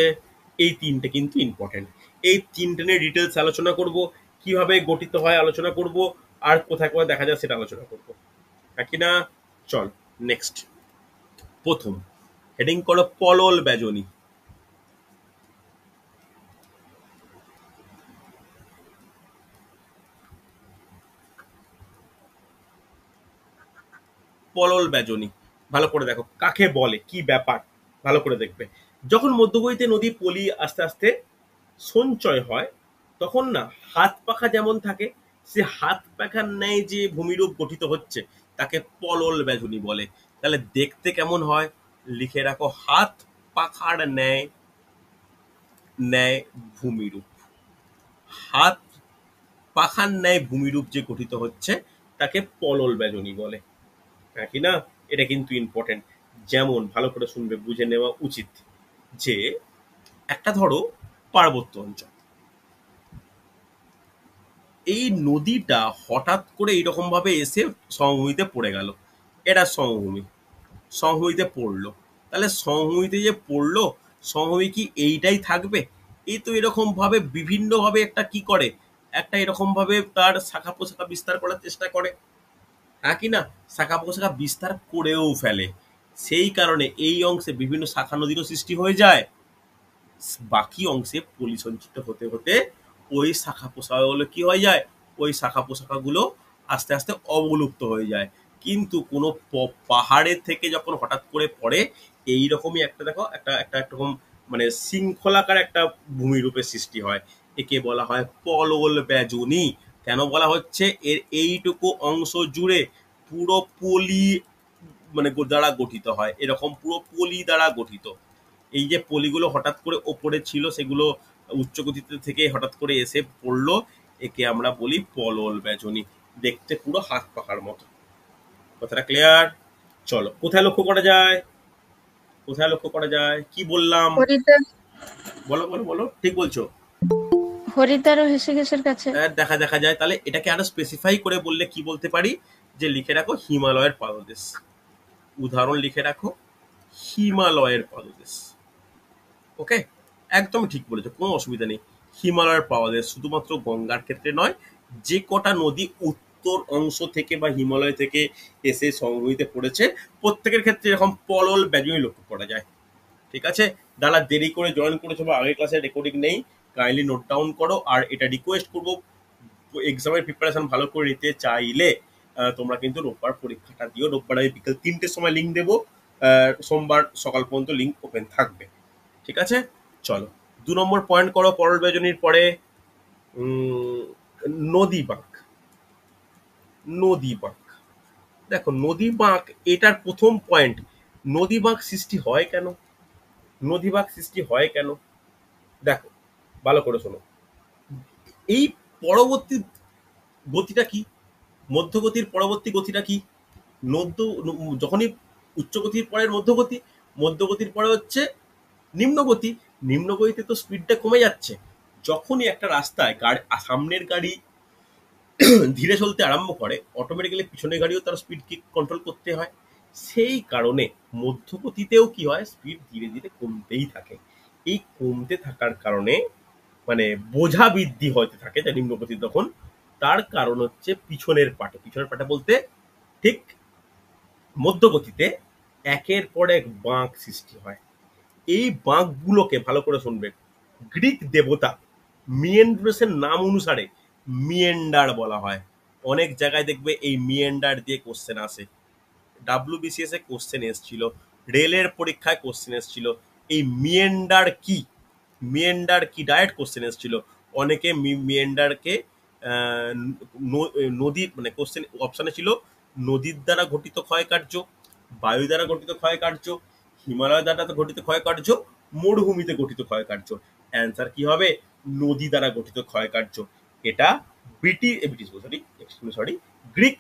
এই তিনটে কিন্তু ইম্পর্টেন্ট। এই তিনটে নিয়ে ডিটেলস আলোচনা করব, কিভাবে গঠিত হয় আলোচনা করব, আর কোথায় কোথায় দেখা যায় সেটা আলোচনা করব, নাকি না? চল নেক্সট। প্রথম হেডিং করো পলল বেজনী। পলল বেজনী ভালো করে দেখো কাকে বলে, কি ব্যাপার, ভালো করে দেখবে। যখন মধ্যগতিতে নদী পলি আস্তে আস্তে সঞ্চয় হয়, তখন না হাত পাখা যেমন থাকে, সে হাত পাখার ন্যায় যে ভূমিরূপ গঠিত হচ্ছে তাকে পলল বেজনী বলে। তাহলে দেখতে কেমন হয় লিখে রাখো, হাত পাখার ন্যায় ন্যায় ভূমিরূপ। হাত পাখার ন্যায় ভূমিরূপ যে গঠিত হচ্ছে তাকে পলল বেজনী বলে, নাকি না? এটা কিন্তু ইম্পর্টেন্ট। যেমন ভালো করে শুনবে, বুঝে নেওয়া উচিত যে একটা ধরো পার্বত্য অঞ্চল, এই নদীটা হঠাৎ করে এইরকম ভাবে এসে সমভূমিতে পড়ে গেল, এটা সমভূমি, সমভূমিতে পড়লো। তাহলে সমভূমিতে যে পড়লো, সমভূমি কি এইটাই থাকবে? এই তো এরকম ভাবে বিভিন্ন ভাবে একটা কি করে, একটা এরকম ভাবে তার শাখা প্রশাখা বিস্তার করার চেষ্টা করে, হ্যাঁ কি না? শাখা প্রশাখা বিস্তার করেও ফেলে। সেই কারণে এই অংশে বিভিন্ন শাখা নদীরও সৃষ্টি হয়ে যায়, বাকি অংশে পলি সঞ্চিত হতে হতে ওই শাখা প্রশাখাগুলো কি হয়ে যায়, ওই শাখা প্রশাখাগুলো আস্তে আস্তে অবলুপ্ত হয়ে যায়। কিন্তু কোনো পাহাড়ের থেকে যখন হঠাৎ করে পড়ে, এইরকমই একটা দেখো একটা একটা একরকম মানে শৃঙ্খলাকার একটা ভূমিরূপের সৃষ্টি হয়, একে বলা হয় পলল বেজনী। কেন বলা হচ্ছে, এর এইটুকু অংশ জুড়ে পুরো পলি মানে দ্বারা গঠিত হয়, এরকম পুরো পলি দ্বারা গঠিত। এই যে পলিগুলো হঠাৎ করে ওপরে ছিল, সেগুলো উচ্চ গতিতে থেকে হঠাৎ করে এসে পড়লো, একে আমরা বলি পলল বেজনী। দেখতে পুরো হাত পাখার মতো। কথাটা ক্লিয়ার? চলো কোথায় লক্ষ্য করা যায়, কোথায় লক্ষ্য করা যায়, কি বললাম? হরিদ্বার, বলো বলো বলো, ঠিক বলছো। হরিদ্বার ও ঋষিকেশের কাছে। দেখা দেখা যায়। তাহলে এটাকে আরো স্পেসিফাই করে বললে কি বলতে পারি, যে লিখে রাখো হিমালয়ের পাদদেশ। উদাহরণ লিখে রাখো, হিমালয়ের পাদদেশ। ওকে, একদমই ঠিক বলেছো, কোনো অসুবিধা নেই। হিমালয়ের পাদদেশ শুধুমাত্র গঙ্গার ক্ষেত্রে নয়, যে কটা নদী উত্তর অংশ থেকে বা হিমালয় থেকে এসে সমভূমিতে পড়েছে, প্রত্যেকের ক্ষেত্রে এরকম পলল বেজনী লক্ষ্য করা যায়। ঠিক আছে, যারা দেরি করে জয়েন করেছো বা আগের ক্লাসে রেকর্ডিং নেই, কাইন্ডলি নোট ডাউন করো। আর এটা রিকোয়েস্ট করবো, এক্সামের প্রিপারেশন ভালো করে নিতে চাইলে তোমরা কিন্তু রোববার পরীক্ষাটা দিও। রোববার আমি বিকেল 3টের সময় লিঙ্ক দেবো, সোমবার সকাল পর্যন্ত লিঙ্ক ওপেন থাকবে। ঠিক আছে, চলো 2 নম্বর পয়েন্ট করো পলল বেজনীর পরে। নদী বাঁক। নদী বাঁক, দেখো নদী বাঁক এটার প্রথম পয়েন্ট, নদী বাঁক সৃষ্টি হয় কেন, নদী বাঁক সৃষ্টি হয় কেন? দেখো ভালো করে শোনো, এই পরবর্তী গতিটা কি, মধ্যগতির পরবর্তী গতিটা কি? মধ্য, যখনই উচ্চগতির পরের মধ্যগতি, মধ্যগতির পরে হচ্ছে নিম্নগতি, নিম্নগতিতে তো স্পিডটা কমে যাচ্ছে। যখনই একটা রাস্তায় গাড়ি, সামনের গাড়ি ধীরে চলতে আরম্ভ করে, অটোমেটিক্যালি পিছনের গাড়িও তার স্পিড কি কন্ট্রোল করতে হয়। সেই কারণে মধ্যগতিতেও কি হয়, স্পিড ধীরে ধীরে কমতেই থাকে। এই কমতে থাকার কারণে মানে বোঝা বৃদ্ধি হতে থাকে, যা নিম্নগতি তখন। তার কারণ হচ্ছে পিছনের পাটে, পিছনের পাটে বলতে ঠিক মধ্যগতিতে একের পর এক বাঁক সৃষ্টি হয়। এই বাঁকগুলোকে ভালো করে শুনবে, গ্রিক দেবতা মিয়েন্ড্রাসের নাম অনুসারে মিয়েন্ডার বলা হয়। অনেক জায়গায় দেখবে এই মিয়েন্ডার দিয়ে কোশ্চেন আসে, WBCS এ কোশ্চেন এসেছিল, রেলের পরীক্ষায় কোশ্চেন এসেছিল। এই মিয়েন্ডার কি, মিয়েন্ডার কি ডাইরেক্ট কোশ্চেন এসেছিল। অনেকে মিয়েন্ডারকে নদীর মানে কোশ্চেন অপশানে ছিল নদীর দ্বারা ঘটিত ক্ষয়কার্য, বায়ু দ্বারা ঘটিত ক্ষয়কার্য, হিমালয় দ্বারা ঘটিত ক্ষয়কার্য, মরুভূমিতে ঘটিত ক্ষয়কার্য। অ্যান্সার কি হবে, নদী দ্বারা গঠিত ক্ষয়কার্য। এটা গ্রিক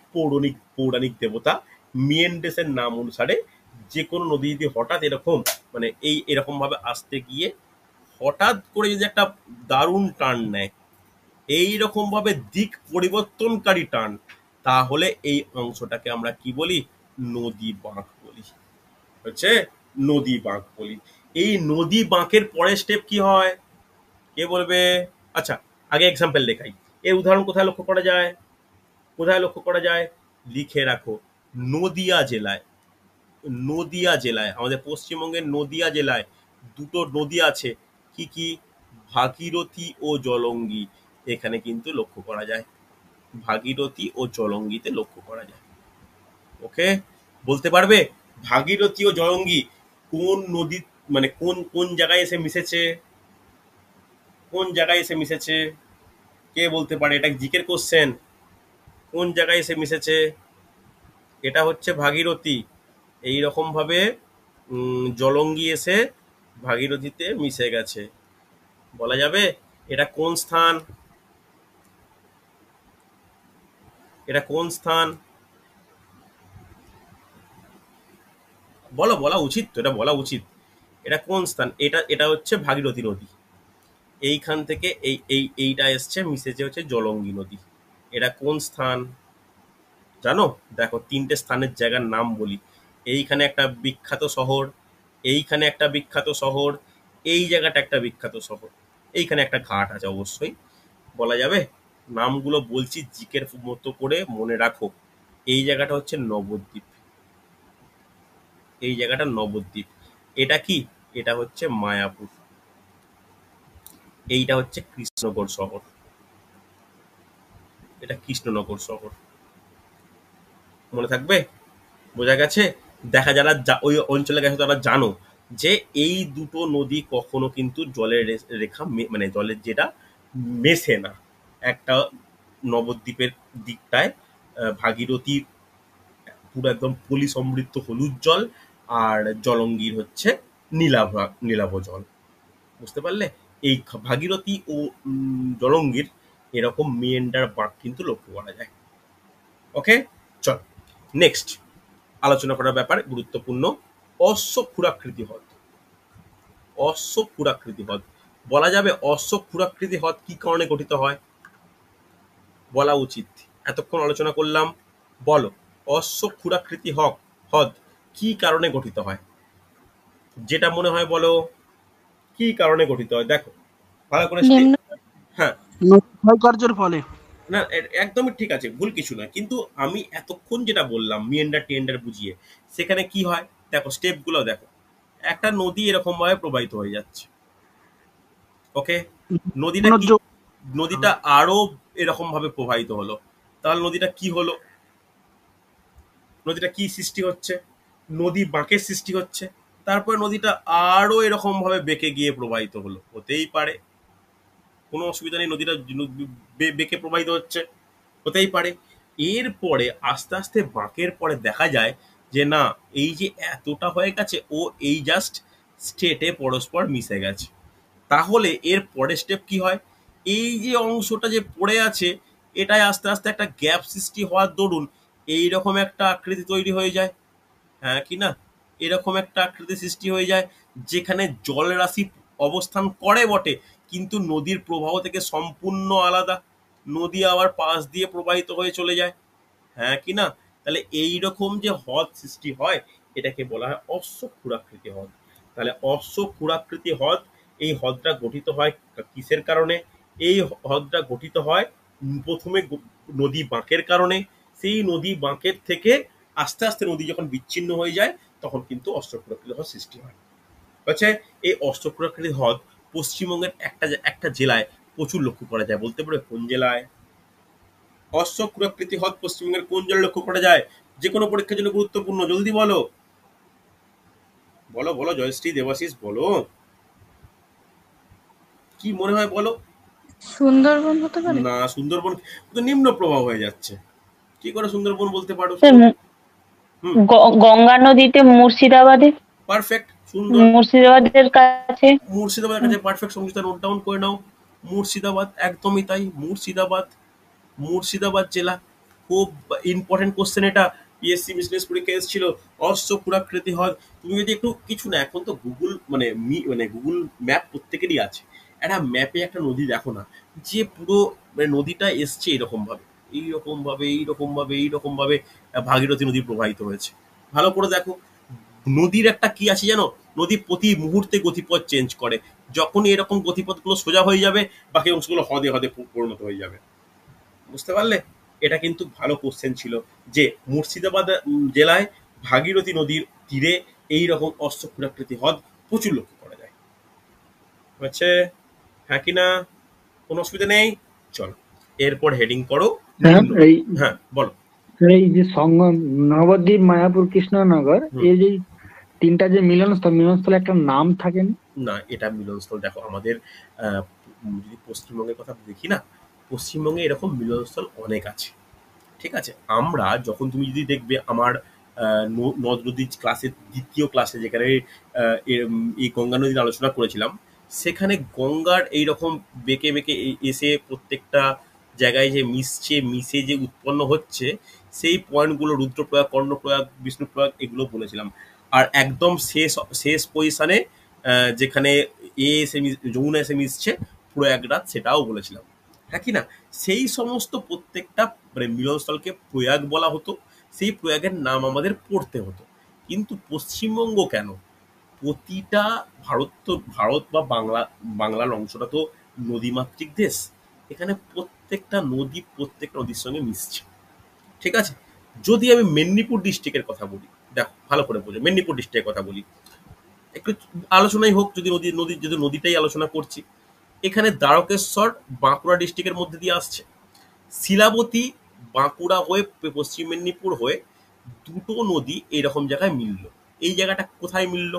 পৌরাণিক দেবতা মিয়েন্ডেসের নাম অনুসারে যে কোনো নদী যদি হঠাৎ এরকম মানে এরকম ভাবে আসতে গিয়ে হঠাৎ করে যদি একটা দারুণ টার্ন নেয়, এইরকম ভাবে দিক পরিবর্তনকারী টার্ন, তাহলে এই অংশটাকে আমরা কি বলি, নদী বাঁক বলি, হচ্ছে নদী বাঁক বলি। এই নদী বাঁকের পরের স্টেপ কি হয় কে বলবে? আচ্ছা, আগে এক্সাম্পল দেখাই। এর উদাহরণ কোথায় লক্ষ্য করা যায়? কোথায় লক্ষ্য করা যায়? লিখে রাখো, নদিয়া জেলায়। নদিয়া জেলায়, আমাদের পশ্চিমবঙ্গের নদিয়া জেলায় দুটো নদী আছে। কি কি? ভাগীরথী ও জলঙ্গি। এখানে কিন্তু লক্ষ্য করা যায়, ভাগীরথী ও জলঙ্গিতে লক্ষ্য করা যায়। ওকে, বলতে পারবে ভাগীরথী ও জলঙ্গি কোন নদী, মানে কোন কোন জায়গায় এসে মিশেছে? কোন জায়গায় এসে মিশেছে কে বলতে পারে? এটা জিকের কোশ্চেন। কোন জায়গায় এসে মিশেছে? এটা হচ্ছে ভাগীরথী। এইরকম ভাবে জলঙ্গি এসে ভাগীরথীতে মিশে গেছে। বলা যাবে এটা কোন স্থান? এটা কোন স্থান? বলো, বলা উচিত তো, এটা বলা উচিত। এটা কোন স্থান? এটা এটা হচ্ছে ভাগীরথী নদী। এইখান থেকে এইটা এসছে, মিশেছে হচ্ছে জলঙ্গি নদী। এটা কোন স্থান জানো? দেখো, তিনটে স্থানের জায়গার নাম বলি। এইখানে একটা বিখ্যাত শহর, এইখানে একটা বিখ্যাত শহর, এই জায়গাটা একটা বিখ্যাত শহর, এইখানে একটা ঘাট আছে অবশ্যই। বলা যাবে? নামগুলো বলছি, জিকের মতো করে মনে রাখো। এই জায়গাটা হচ্ছে নবদ্বীপ, এই জায়গাটা নবদ্বীপ। এটা কি? এটা হচ্ছে মায়াপুর। এইটা হচ্ছে কৃষ্ণনগর শহর, এটা কৃষ্ণনগর শহর। মনে থাকবে? বোঝা গেছে? দেখা, যারা ওই অঞ্চলে গেছে তারা জানো যে এই দুটো নদী কখনো কিন্তু জলের রেখা মানে জলের যেটা মেশে না। একটা নবদ্বীপের দিকটায় ভাগীরথীর পুরো একদম পলি সমৃদ্ধ হলুদ জল, আর জলঙ্গির হচ্ছে নীলাভ নীলাভ জল। বুঝতে পারলে? এই ভাগীরথী ও জলঙ্গির এরকম মিয়েন্ডার বাঁক কিন্তু লক্ষ্য করা যায়। ওকে, চল নেক্সট আলোচনা করার ব্যাপার গুরুত্বপূর্ণ, অশ্বক্ষুরাকৃতি হ্রদ। অশ্বক্ষুরাকৃতি হ্রদ, বলা যাবে অশ্বক্ষুরাকৃতি হ্রদ কি কারণে গঠিত হয়? বলা উচিত। এতক্ষণ আলোচনা করলাম, বলো অশ্বক্ষুরাকৃতি হ্রদ কি কারণে গঠিত হয়? যেটা মনে হয় বলো, কি কারণে গঠিত হয়? দেখো ভালো করে নিম্ন হ্যাঁ, নদী ক্ষয়কার্যের ফলে। না একদমই ঠিক আছে, ভুল কিছু না, কিন্তু আমি এতক্ষণ যেটা বললাম মিয়েন্ডার টিয়েন্ডার বুঝিয়ে, সেখানে কি হয় দেখো, স্টেপ গুলো দেখো। একটা নদী এরকম ভাবে প্রবাহিত হয়ে যাচ্ছে। ওকে, নদীটা কি? নদীটা আরো এরকম ভাবে প্রবাহিত হলো, তাহলে নদীটা কি হলো? নদীটা কি সৃষ্টি হচ্ছে? নদী বাঁকের সৃষ্টি হচ্ছে। তারপরে নদীটা আরো এরকম ভাবে বেঁকে গিয়ে প্রবাহিত হলো, হতেই পারে, কোনো অসুবিধা নেই। নদীটা বেঁকে প্রবাহিত হচ্ছে, হতেই পারে। এরপরে আস্তে আস্তে বাঁকের পরে দেখা যায় যে না, এই যে এতটা হয়ে গেছে, ও এই জাস্ট স্টেটে পরস্পর মিশে গেছে। তাহলে এর পরের স্টেপ কি হয়? এই যে অংশটা যে পড়ে আছে, এটাই আস্তে আস্তে একটা গ্যাপ সৃষ্টি হওয়ার দরুন এইরকম একটা আকৃতি তৈরি হয়ে যায়। হ্যাঁ কি না? এরকম একটা আকৃতি সৃষ্টি হয়ে যায়, যেখানে জলরাশি অবস্থান করে বটে, কিন্তু নদীর প্রবাহ থেকে সম্পূর্ণ আলাদা। নদী আবার পাশ দিয়ে প্রবাহিত হয়ে চলে যায়। হ্যাঁ কি না? তাহলে এইরকম যে হ্রদ সৃষ্টি হয়, এটাকে বলা হয় অশ্বক্ষুরাকৃতি হ্রদ। তাহলে অশ্বক্ষুরাকৃতি হ্রদ, এই হ্রদটা গঠিত হয় কিসের কারণে? এই হ্রদটা গঠিত হয় প্রথমে নদী বাঁকের কারণে। সেই নদী বাঁকের থেকে আস্তে আস্তে নদী যখন বিচ্ছিন্ন হয়ে যায়, তখন কিন্তু অশ্বক্ষুরাকৃতি হ্রদ সৃষ্টি হয়। হচ্ছে এই অশ্বক্ষুরাকৃতি হ্রদ পশ্চিমবঙ্গের একটা জেলায় প্রচুর লক্ষ্য করা যায়। বলতে পারবে কোন জেলায়? অশ্বক্ষুরাকৃতি হ্রদ পশ্চিমবঙ্গের কোন জেলায় লক্ষ্য করা যায়? যে কোনো পরীক্ষার জন্য গুরুত্বপূর্ণ, জলদি বলো, বলো বলো, জয়শ্রী, দেবাশিস, বলো, কি মনে হয় বলো? সুন্দরবন হতে পারে। না, সুন্দরবন তো নিম্ন প্রবাহ হয়ে যাচ্ছে। কি করে সুন্দরবন বলতে পারো? হুম, গঙ্গা নদীতে মুর্শিদাবাদে, পারফেক্ট, সুন্দর। মুর্শিদাবাদের কাছে। মুর্শিদাবাদের কাছে পারফেক্ট, সংযুক্ত, নোট ডাউন করে নাও। মুর্শিদাবাদ, একদমই তাই, মুর্শিদাবাদ। মুর্শিদাবাদ জেলা, খুব ইম্পর্টেন্ট কোশ্চেন এটা, পিএসসি বিজনেস পরীক্ষায় এসেছিল। অশ্বক্ষুরাকৃতি হ্রদ, তুমি যদি একটু কিছু না, এখন তো গুগল মানে গুগল ম্যাপ প্রত্যেকেরই আছে। একটা ম্যাপে একটা নদী দেখো না, যে পুরো মানে নদীটা এসছে এরকম ভাবে, এইরকম ভাবে, এইরকম ভাবে, এইরকম ভাবে ভাগীরথী নদী প্রবাহিত হয়েছে। ভালো করে দেখো, নদীর একটা কি আছে জানো, নদী প্রতি মুহূর্তে গতিপথ চেঞ্জ করে। যখনই এরকম গতিপথগুলো সোজা হয়ে যাবে, বাকি অংশগুলো হদে হদে পরিণত হয়ে যাবে। বুঝতে পারলে? এটা কিন্তু ভালো কোশ্চেন ছিল যে মুর্শিদাবাদ জেলায় ভাগীরথী নদীর তীরে এই রকম অশ্বক্ষুরাকৃতি হ্রদ প্রচুর লক্ষ্য করা যায়। হচ্ছে হ্যাঁ কি না? কোনো অসুবিধা নেই? চলো এরপর হেডিং করো স্যার নিম্ন। এই হ্যাঁ বলো। এই যে সঙ্গম, নবদ্বীপ, মায়াপুর, কৃষ্ণনগর, হুম। এই যে তিনটা যে মিলনস্থলে একটা নাম থাকে না? না, এটা মিলনস্থল। দেখো আমাদের যদি পশ্চিমবঙ্গের কথা দেখি না, পশ্চিমবঙ্গে এরকম মিলনস্থল অনেক আছে। ঠিক আছে, আমরা যখন তুমি যদি দেখবে আমার নদ নদী ক্লাসের দ্বিতীয় ক্লাসে যেখানে এই গঙ্গা নদীর আলোচনা করেছিলাম, সেখানে গঙ্গার এইরকম বেঁকে বেঁকে এসে প্রত্যেকটা জায়গায় যে মিশে যে উৎপন্ন হচ্ছে, সেই পয়েন্টগুলো রুদ্রপ্রয়াগ, কর্ণপ্রয়াগ, বিষ্ণুপ্রয়াগ এগুলো বলেছিলাম। আর একদম শেষ শেষ পজিশনে যেখানে যমুনা এসে মিশছে প্রয়াগরাজ, সেটাও বলেছিলাম। হ্যাঁ কি না? সেই সমস্ত প্রত্যেকটা মানে মিলনস্থলকে প্রয়াগ বলা হতো, সেই প্রয়াগের নাম আমাদের পড়তে হতো। কিন্তু পশ্চিমবঙ্গ কেন? প্রতিটা ভারত বা বাংলার অংশটা তো নদীমাতৃক দেশ। এখানে প্রত্যেকটা নদীর সঙ্গে মিশছে। ঠিক আছে, যদি আমি মেদিনীপুর ডিস্ট্রিক্টের কথা বলি, দেখো ভালো করে বোঝো, মেদিনীপুর ডিস্ট্রিক্টের কথা বলি, একটু আলোচনাই হোক, যদি যদি নদীটাই আলোচনা করছি। এখানে দ্বারকেশ্বর বাঁকুড়া ডিস্ট্রিক্টের মধ্যে দিয়ে আসছে। শিলাবতী বাঁকুড়া হয়ে পশ্চিম মেদিনীপুর হয়ে দুটো নদী এইরকম জায়গায় মিলল। এই জায়গাটা কোথায় মিলল?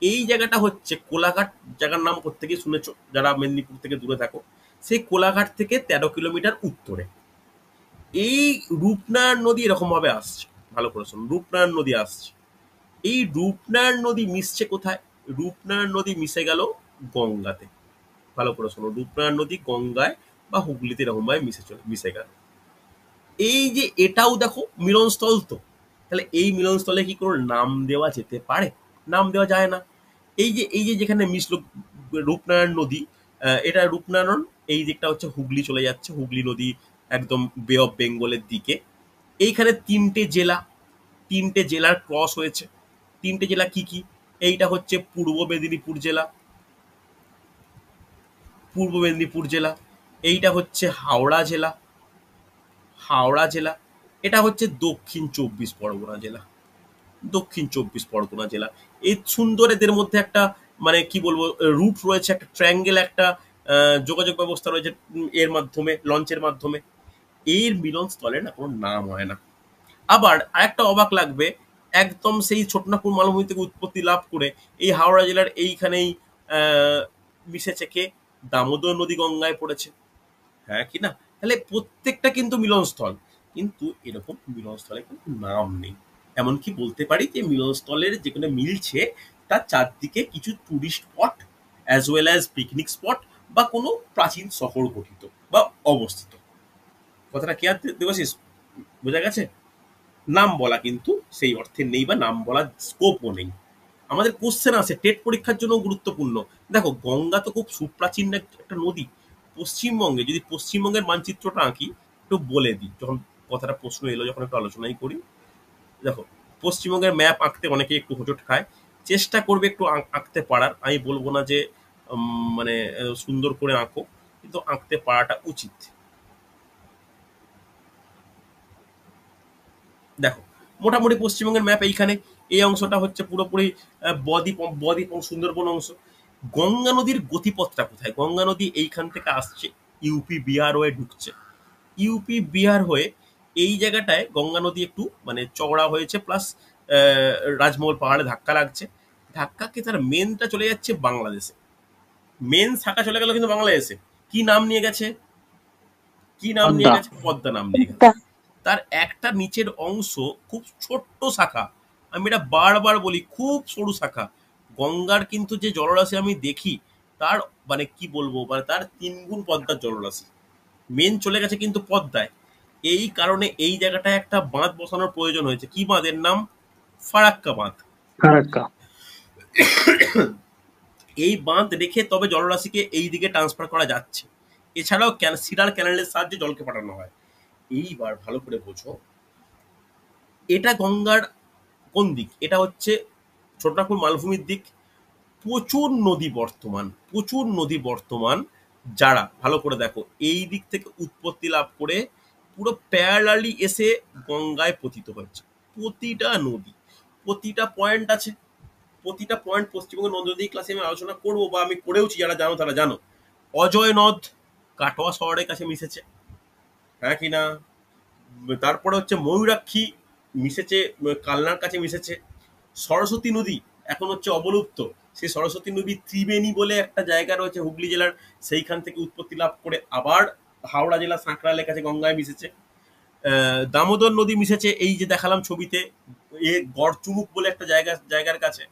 এই জায়গাটা হচ্ছে কোলাঘাট, জায়গার নাম প্রত্যেকেই শুনেছো যারা মেদিনীপুর থেকে দূরে থাকো। সেই কোলাঘাট থেকে 13 কিলোমিটার উত্তরে এই রূপনারায়ণ নদী এরকম ভাবে আসছে। ভালো করে শোনো, রূপনারায়ণ নদী আসছে। এই রূপনারায়ণ নদী মিশছে কোথায়? রূপনারায়ণ নদী মিশে গেল গঙ্গাতে। ভালো করে শোনো, রূপনারায়ণ নদী গঙ্গায় বা হুগলিতে এরকম ভাবে মিশে গেল। এই যে এটাও দেখো মিলনস্থল তো, তাহলে এই মিলনস্থলে কি কোনো নাম দেওয়া যেতে পারে? নাম দেওয়া যায় না। এই যে যেখানে মিশল রূপনারায়ণ নদী, এটা রূপনারায়ণ, এই দিকটা হচ্ছে হুগলি চলে যাচ্ছে, হুগলি নদী একদম বে অফ বেঙ্গলের দিকে। এইখানে তিনটে জেলার ক্রস হয়েছে। তিনটে জেলা কি কি? এইটা হচ্ছে পূর্ব মেদিনীপুর জেলা, এইটা হচ্ছে হাওড়া জেলা, এটা হচ্ছে দক্ষিণ 24 পরগনা জেলা। এই সুন্দর এদের মধ্যে একটা মানে কি বলবো রুট রয়েছে, একটা ট্রায়াঙ্গেল, একটা যোগাযোগ ব্যবস্থা রয়েছে এর মাধ্যমে, লঞ্চের মাধ্যমে। এর মিলনস্থলে না কোনো নাম হয় না। আবার আরেকটা অবাক লাগবে, একদম সেই ছোটনাগপুর মালভূমি থেকে উৎপত্তি লাভ করে এই হাওড়া জেলার এইখানেই মিশেছে কে? দামোদর নদী গঙ্গায় পড়েছে। হ্যাঁ কি না? তাহলে প্রত্যেকটা কিন্তু মিলনস্থল, কিন্তু এরকম মিলনস্থলে কিন্তু নাম নেই। এমনকি বলতে পারি যে মিলনস্থলের যেখানে মিলছে তার চারদিকে কিছু tourist spot as well as picnic spot বা কোনো প্রাচীন শহর গঠিত বা অবস্থিত। কথাটা কি আর দেবাশিস বোঝা গেছে? নাম বলা কিন্তু সেই অর্থে নেই, বা নাম বলার স্কোপও নেই। আমাদের কোশ্চেন আছে টেট পরীক্ষার জন্য গুরুত্বপূর্ণ। দেখো গঙ্গা তো খুব সুপ্রাচীন একটা নদী। পশ্চিমবঙ্গে যদি পশ্চিমবঙ্গের মানচিত্রটা আঁকি, একটু বলে দিই, যখন কথাটা প্রশ্ন এলো, যখন একটু আলোচনাই করি। দেখো পশ্চিমবঙ্গের ম্যাপ আঁকতে অনেকেই একটু হোঁচট খায়, চেষ্টা করবে একটু আঁকতে পারার। আমি বলবো না যে মানে সুন্দর করে আঁকো, কিন্তু আঁকতে পারাটা উচিত। দেখো মোটামুটি পশ্চিমবঙ্গের ম্যাপ এইখানে। এই অংশটা হচ্ছে পুরোপুরি বদ্বীপ বদ্বীপ ও সুন্দরবন অংশ। গঙ্গা নদীর গতিপথটা কোথায়? গঙ্গা নদী এইখান থেকে আসছে, ইউপি বিহার হয়ে ঢুকছে। ইউপি বিহার হয়ে এই জায়গাটায় গঙ্গা নদী একটু মানে চওড়া হয়েছে, প্লাস রাজমহল পাহাড়ে ধাক্কা লাগছে। ধাক্কাকে তার মেনটা চলে যাচ্ছে বাংলাদেশে। মেন শাখা চলে গেল কিন্তু বাংলাদেশে। কি নাম নিয়ে গেছে? পদ্মা। পদ্মা নাম নিয়ে গেছে। তার একটা নিচের অংশ খুব ছোট্ট শাখা, আমি এটা বারবার বলি, খুব সরু শাখা। গঙ্গার কিন্তু যে জলরাশি আমি দেখি, তার মানে কি বলবো, মানে তার 3 গুণ পদ্মার জলরাশি। মেন চলে গেছে কিন্তু পদ্মায়। এই কারণে এই জায়গাটায় একটা বাঁধ বসানোর প্রয়োজন হয়েছে। কি বাঁধের নাম? ফারাক্কা বাঁধ। ফারাক্কা। এই বাঁধ রেখে তবে জলরাশিকে এই দিকে ট্রান্সফার করা যাচ্ছে। এছাড়াও সিডার ক্যানেলের সাহায্যে জলকে পাঠানো হয়। এইবার ভালো করে বোঝো, এটা গঙ্গার কোন দিক? এটা হচ্ছে ছোটনাগপুর মালভূমির দিক। প্রচুর নদী বর্তমান, যারা ভালো করে দেখো এই দিক থেকে উৎপত্তি লাভ করে পুরো প্যারালালি এসে গঙ্গায় পতিত হয়েছে। প্রতিটা নদী, প্রতিটা পয়েন্ট আছে, প্রতিটা পয়েন্ট পশ্চিমবঙ্গ নদী ক্লাসে আমি আলোচনা করবো, বা আমি করেওছি, যারা জানো তারা জানো। অজয় নদ কাটোয়া শহরের কাছে মিশেছে, হ্যাঁ কিনা? তারপরে হচ্ছে ময়ূরাক্ষী মিশেছে কালনার কাছে মিশেছে। সরস্বতী নদী এখন হচ্ছে অবলুপ্ত, সেই সরস্বতী নদী ত্রিবেণী বলে একটা জায়গা রয়েছে হুগলি জেলার, সেইখান থেকে উৎপত্তি লাভ করে আবার হাওড়া জেলা সাঁকরাইলের কাছে গঙ্গায় মিশেছে। দামোদর নদী মিশেছে এই যে দেখালাম ছবিতে, গড়চুমুক বলে একটা জায়গার কাছে।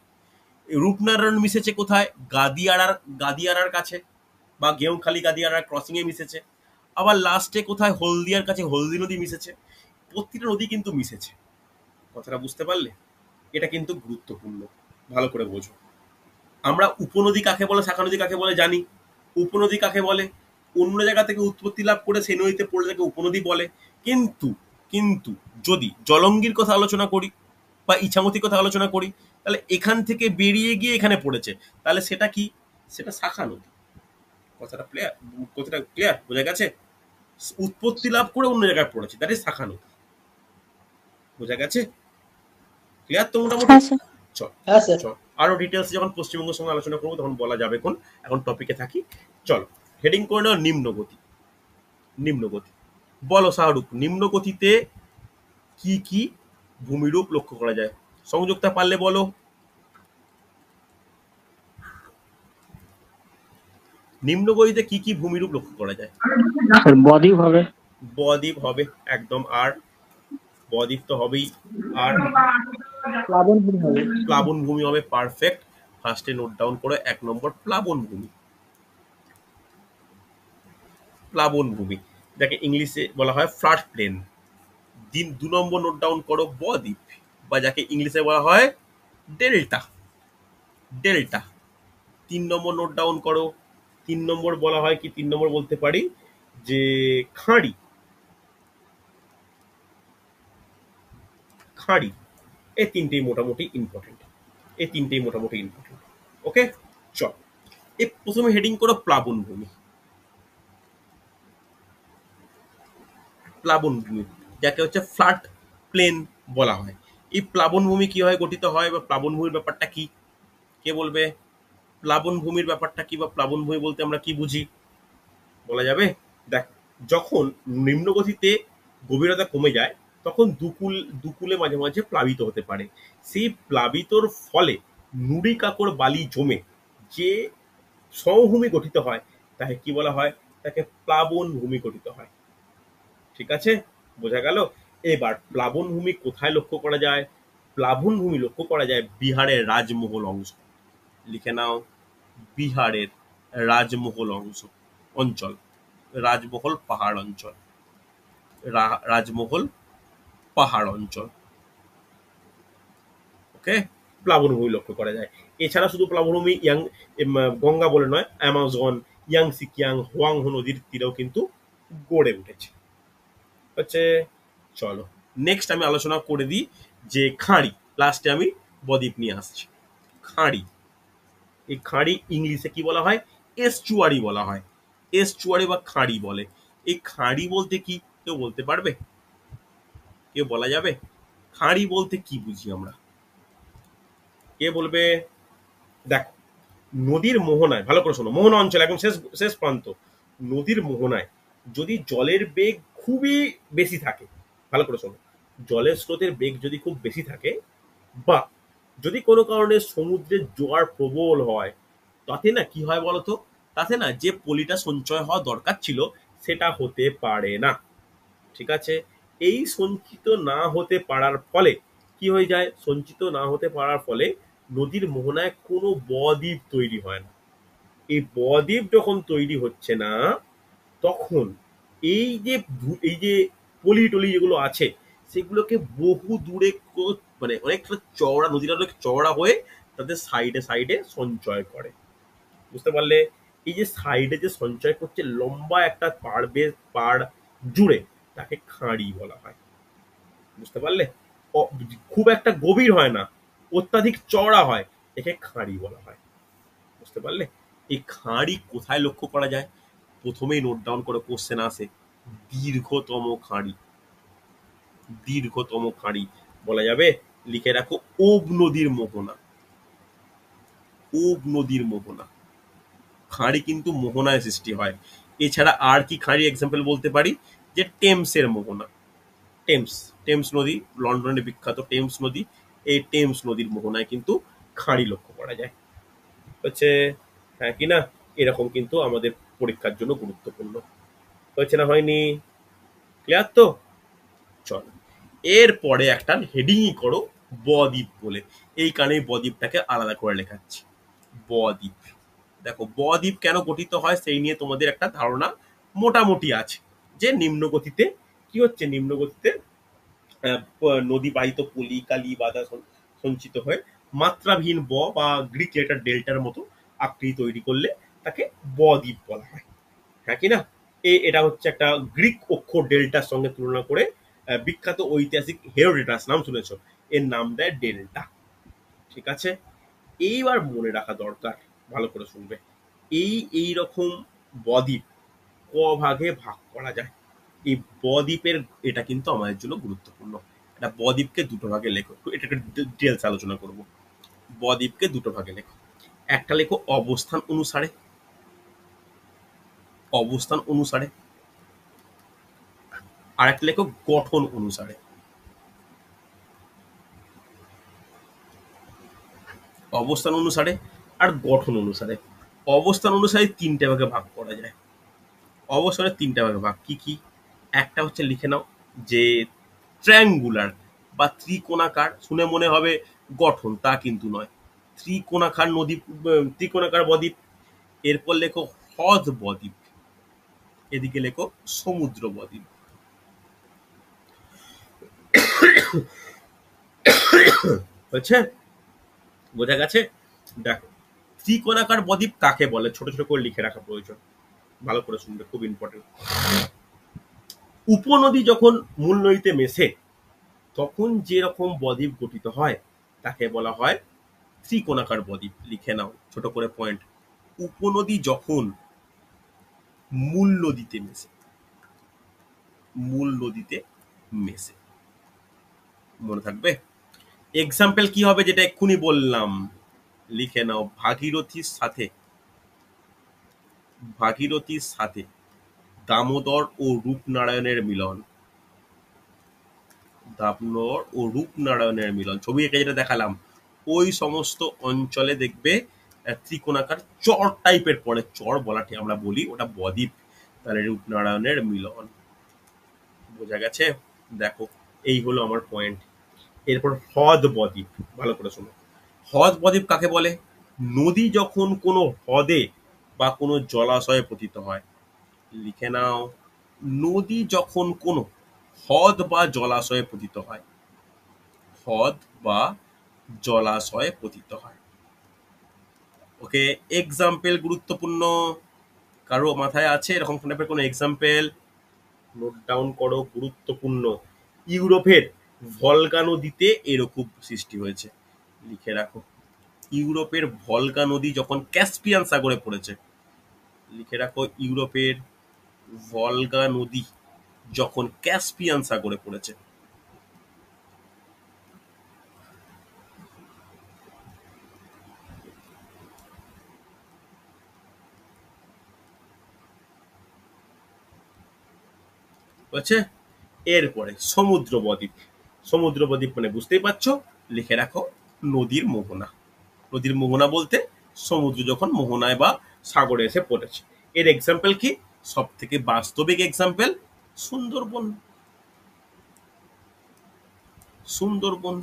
রূপনারায়ণ মিশেছে কোথায়? গাদিয়ারার কাছে, বা গেউখালি গাদিয়ারার ক্রসিং এ মিশেছে। আবার লাস্টে কোথায়? হলদিয়ার কাছে হলদি নদী মিশেছে। প্রতিটা নদী কিন্তু মিশেছে। কথাটা বুঝতে পারলে? এটা কিন্তু গুরুত্বপূর্ণ, ভালো করে বোঝো। আমরা উপনদী কাকে বলে, শাখা নদী কাকে বলে জানি। উপনদী কাকে বলে? অন্য জায়গা থেকে উৎপত্তি লাভ করে সেই নদীতে পড়লে তাকে উপনদী বলে। কিন্তু কিন্তু যদি জলঙ্গির কথা আলোচনা করি বা ইছামতির কথা আলোচনা করি, তাহলে এখান থেকে বেরিয়ে গিয়ে এখানে পড়েছে, তাহলে সেটা কি? সেটা শাখা নদী। কথাটা ক্লিয়ার? বোঝা গেছে? উৎপত্তি লাভ করে অন্য জায়গায় পড়েছে, দ্যাট ইজ শাখা নদী। বোঝা গেছে? ক্লিয়ার তো মোটামুটি? হ্যাঁ স্যার। চল হ্যাঁ স্যার। চল আরো ডিটেলস যখন পশ্চিমবঙ্গের সঙ্গে আলোচনা করবো তখন বলা যাবে। কোন এখন টপিকে থাকি, চলো হেডিং করে নাও নিম্নগতি। নিম্নগতি বলো শাহরুখ, নিম্নগতিতে কি কি ভূমিরূপ লক্ষ্য করা যায়? সংযুক্তা পারলে বলো। নিম্নগতিতে কি কি ভূমিরূপ লক্ষ্য করা যায়? স্যার বদ্বীপ হবে। বদ্বীপ হবে একদম, আর বদ্বীপ তো হবেই, আর প্লাবনভূমি হবে। প্লাবন ভূমি হবে। পারফেক্ট, ফার্স্টে নোট ডাউন করো 1 নম্বর প্লাবন ভূমি। প্লাবন ভূমি যাকে ইংলিশে বলা হয় ফ্ল্যাট প্লেন। 2 নম্বর নোট ডাউন করো বদ্বীপ, বা যাকে ইংলিশে বলা হয় ডেল্টা। ডেল্টা 3 নম্বর নোট ডাউন করো। 3 নম্বর বলা হয় কি? 3 নম্বর বলতে পারি যে খাঁড়ি। খাঁড়ি এই তিনটেই মোটামুটি ইম্পর্টেন্ট, এই তিনটেই মোটামুটি ইম্পর্টেন্ট। ওকে চল, এই প্রথমে হেডিং করো প্লাবন ভূমি। প্লাবন ভূমি যাকে হচ্ছে ফ্ল্যাট প্লেন বলা হয়। এই প্লাবন ভূমি কি হয় গঠিত হয়, বা প্লাবন ভূমির ব্যাপারটা কি? কে বলবে? প্লাবন ভূমির ব্যাপারটা কি, বা প্লাবন ভূমি বলতে আমরা কি বুঝি? বলা যাবে? দেখ, যখন নিম্নগতিতে গভীরতা কমে যায় তখন দুকুলে মাঝে মাঝে প্লাবিত হতে পারে। সেই প্লাবিতর ফলে নুড়ি কাকড় বালি জমে যে সমভূমি গঠিত হয় তাকে কি বলা হয়? তাকে প্লাবন ভূমি গঠিত হয়। ঠিক আছে, বোঝা গেল? এবার প্লাবন ভূমি কোথায় লক্ষ্য করা যায়? প্লাবন ভূমি লক্ষ্য করা যায় বিহারের রাজমহল অংশ। লিখে নাও, বিহারের রাজমহল অঞ্চল, রাজমহল পাহাড় অঞ্চল, রাজমহল পাহাড় অঞ্চল। ওকে, প্লাবনভূমি লক্ষ্য করা যায়। এছাড়া শুধু প্লাবনভূমি গঙ্গা বলে নয়, অ্যামাজন, ইয়াংসিকিয়াং, হোয়াংহো নদীর তীরেও কিন্তু গড়ে উঠেছে। হচ্ছে চলো নেক্সট আমি আলোচনা করে দিই যে খাঁড়ি। লাস্টে আমি বদ্বীপ নিয়ে আসছি। খাঁড়ি, এই খাঁড়ি ইংলিশে কি বলা হয়? এস্চুয়ারি বলা হয়। এস্চুয়ারি বা খাঁড়ি বলে। এই খাঁড়ি বলতে কি কেউ বলতে পারবে? কেউ বলা যাবে? খাঁড়ি বলতে কি বুঝি আমরা? কে বলবে? দেখো, নদীর মোহনায়, ভালো করে শোনো, মোহনা অঞ্চল একদম শেষ শেষ প্রান্ত। নদীর মোহনায় যদি জলের বেগ খুবই বেশি থাকে, ভালো করে শোনো, জলের স্রোতের বেগ যদি খুব বেশি থাকে, বা যদি কোনো কারণে সমুদ্রের জোয়ার প্রবল হয়, তাতে না কি হয় বলতো? তাতে না যে পলিটা সঞ্চয় হওয়া দরকার ছিল সেটা হতে পারে না। ঠিক আছে, এই সঞ্চিত না হতে পারার ফলে কি হয়ে যায়? সঞ্চিত না হতে পারার ফলে নদীর মোহনায় কোনো বদ্বীপ তৈরি হয় না। এই বদ্বীপ যখন তৈরি হচ্ছে না, তখন এই যে পলি টলি যেগুলো আছে সেগুলোকে বহু দূরে মানে অনেকটা চওড়া, নদীটা অনেক চওড়া হয়ে তাদের সাইডে সাইডে সঞ্চয় করে। বুঝতে পারলে? এই যে সাইডে যে সঞ্চয় করছে লম্বা একটা পাড় জুড়ে, তাকে খাঁড়ি বলা হয়। বুঝতে পারলে? খুব একটা গভীর হয় না, অত্যাধিক চওড়া হয়, একে খাঁড়ি বলা হয়। বুঝতে পারলে? এই খাঁড়ি কোথায় লক্ষ্য করা যায়? প্রথমেই নোট ডাউন করে কোশ্চেন আসে, দীর্ঘতম খাঁড়ি। দীর্ঘতম খাঁড়ি বলা যাবে, লিখে রাখো ওব নদীর মোহনা। ওব নদীর মোহনা। খাঁড়ি কিন্তু মোহনায় সৃষ্টি হয়। এছাড়া আর কি খাঁড়ি এক্সাম্পল বলতে পারি, যে টেমসের মোহনা। টেমস, টেমস নদী, লন্ডনে বিখ্যাত টেমস নদী, এই টেমস নদীর মোহনায় কিন্তু খাঁড়ি লক্ষ্য করা যায়। হচ্ছে হ্যাঁ কি না? এরকম কিন্তু আমাদের পরীক্ষার জন্য গুরুত্বপূর্ণ। হয়েছে না হয়নি? ক্লিয়ার তো? চল, এরপরে একটা হেডিংই করো বদ্বীপ বলে। এই কারণে বদ্বীপটাকে আলাদা করে লেখাচ্ছি। বদ্বীপ, দেখো বদ্বীপ কেন গঠিত হয় সেই নিয়ে তোমাদের একটা ধারণা মোটামুটি আছে, যে নিম্ন গতিতে কি হচ্ছে, নিম্ন গতিতে নদী বাহিত পলি কালি বাধা সঞ্চিত হয়ে মাত্রাবিহীন বা গ্রিক লেটার ডেল্টার মতো আকৃতি তৈরি করলে তাকে বদ্বীপ বলা হয়। হ্যাঁ কি না? এটা হচ্ছে একটা গ্রিক অক্ষর ডেল্টার সঙ্গে তুলনা করে বিখ্যাত ঐতিহাসিক হেরোডোটাস, নাম শুনেছ, এর নাম দেয় ডেল্টা। ঠিক আছে? এইবার মনে রাখা দরকার, ভালো করে শুনবে, এই রকম বদ্বীপ ক ভাগে ভাগ করা যায়। এই বদ্বীপের এটা কিন্তু আমাদের জন্য গুরুত্বপূর্ণ। এটা বদ্বীপকে দুটো ভাগে লেখো, এটা ডিটেলস আলোচনা করব। বদ্বীপকে দুটো ভাগে লেখো। একটা লেখো অবস্থান অনুসারে, অবস্থান অনুসারে, আর একটা লেখো গঠন অনুসারে। অবস্থান অনুসারে আর গঠন অনুসারে। অবস্থান অনুসারে তিনটে ভাগে ভাগ করা যায়। অবস্থানের তিনটে ভাগে ভাগ কি কি? একটা হচ্ছে লিখে নাও, যে ট্রায়াঙ্গুলার বা ত্রিকোণাকার। শুনে মনে হবে গঠন, তা কিন্তু নয়। ত্রিকোণাকার নদী, ত্রিকোণাকার বদ্বীপ। এরপর লেখো হ্রদ বদ্বীপ, এদিকে লেখো সমুদ্র বদ্বীপ। হচ্ছে? বোঝা গেছে? দেখো, ত্রিকোণাকার বদ্বীপ কাকে বলে, ছোট ছোট করে লিখে রাখা প্রয়োজন, ভালো করে শুনবে, খুব ইম্পর্টেন্ট। উপনদী যখন মূল নদীতে মেশে তখন যেরকম বদ্বীপ গঠিত হয় তাকে বলা হয় ত্রিকোণাকার বদ্বীপ। লিখে নাও ছোট করে পয়েন্ট, উপনদী যখন মূল নদীতে মেশে, মূল নদীতে মেশে, মনে থাকবে। এক্সাম্পল কি হবে, যেটা এক্ষুনি বললাম, লিখে নাও ভাগীরথীর সাথে, ভাগীরথীর সাথে দামোদর ও রূপনারায়ণের মিলন। দামোদর ও রূপনারায়ণের মিলন, ছবি এঁকে যেটা দেখালাম, ওই সমস্ত অঞ্চলে দেখবে ত্রিকোণাকার চর টাইপের পড়ে, চর বলাটি আমরা বলি, ওটা বদ্বীপ। তাহলে রূপনারায়ণের মিলন। বোঝা গেছে? দেখো, এই হলো আমার পয়েন্ট। এরপর হ্রদ বদ্বীপ, ভালো করে শোনো। হ্রদ বদ্বীপ কাকে বলে? নদী যখন কোনো হ্রদে বা কোনো জলাশয়ে পতিত হয়। লিখে নাও, নদী যখন কোনো হ্রদ বা জলাশয়ে পতিত হয়, হ্রদ বা জলাশয়ে পতিত হয়। ওকে, এক্সাম্পল গুরুত্বপূর্ণ। কারো মাথায় আছে এরকম টাইপের কোনো এক্সাম্পল? নোট ডাউন করো, গুরুত্বপূর্ণ। ইউরোপের ভলগা নদীতে এরকম সৃষ্টি হয়েছে, লিখে রাখো। ইউরোপের ভলগা নদী যখন ক্যাসপিয়ান সাগরে পড়েছে, লিখে রাখো, ইউরোপের ভলগা নদী যখন ক্যাসপিয়ান সাগরে পড়েছে। বুঝছে? এরপরে সমুদ্র বদ্বীপ। সমুদ্র বদ্বীপ মানে বুঝতেই পারছো, লিখে রাখো নদীর মোহনা। নদীর মোহনা বলতে সমুদ্র যখন মোহনায় বা সাগরে এসে পড়েছে। এর এক্সাম্পল কি? সব থেকে বাস্তবিক এক্সাম্পল সুন্দরবন। সুন্দরবন।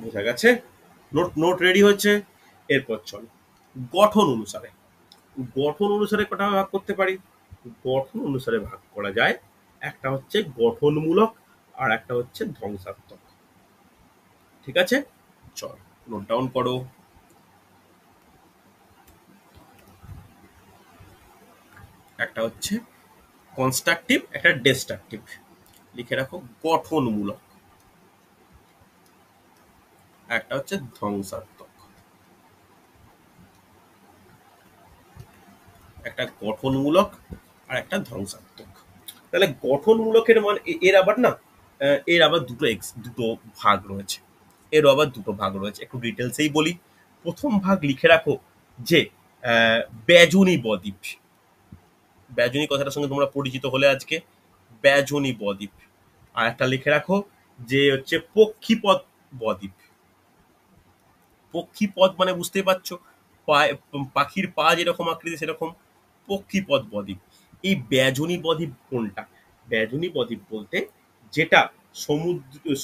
বোঝা গেছে? নোট নোট রেডি হচ্ছে। এরপর চল গঠন অনুসারে। গঠন অনুসারে কটা ভাগ করতে পারি? গঠন অনুসারে ভাগ করা যায়, একটা হচ্ছে গঠনমূলক আর একটা হচ্ছে ধ্বংসাত্মক। ঠিক আছে? চল নোট ডাউন করো। একটা হচ্ছে কনস্ট্রাকটিভ, একটা ডিস্ট্রাকটিভ। লিখে রাখো গঠনমূলক। একটা হচ্ছে ধ্বংসাত্মক। একটা গঠনমূলক আর একটা ধ্বংসাত্মক। তাহলে গঠনমূলকের মানে এর আবার না এর আবার দুটো ভাগ রয়েছে। এরও আবার দুটো ভাগ রয়েছে, একটু ডিটেলসেই বলি। প্রথম ভাগ লিখে রাখো যে ব্যজনী বদ্বীপ। ব্যজনী কথাটার সঙ্গে তোমরা পরিচিত হলে আজকে, ব্যজনী বদ্বীপ। আর একটা লিখে রাখো যে হচ্ছে পক্ষীপদ বদ্বীপ। পক্ষীপদ মানে বুঝতেই পারছো, পাখির পা যেরকম আকৃতি সেরকম পক্ষীপদ বদ্বীপ। এই ব্যজনী বদ্বীপ কোনটা? ব্যজনী বদ্বীপ বলতে যেটা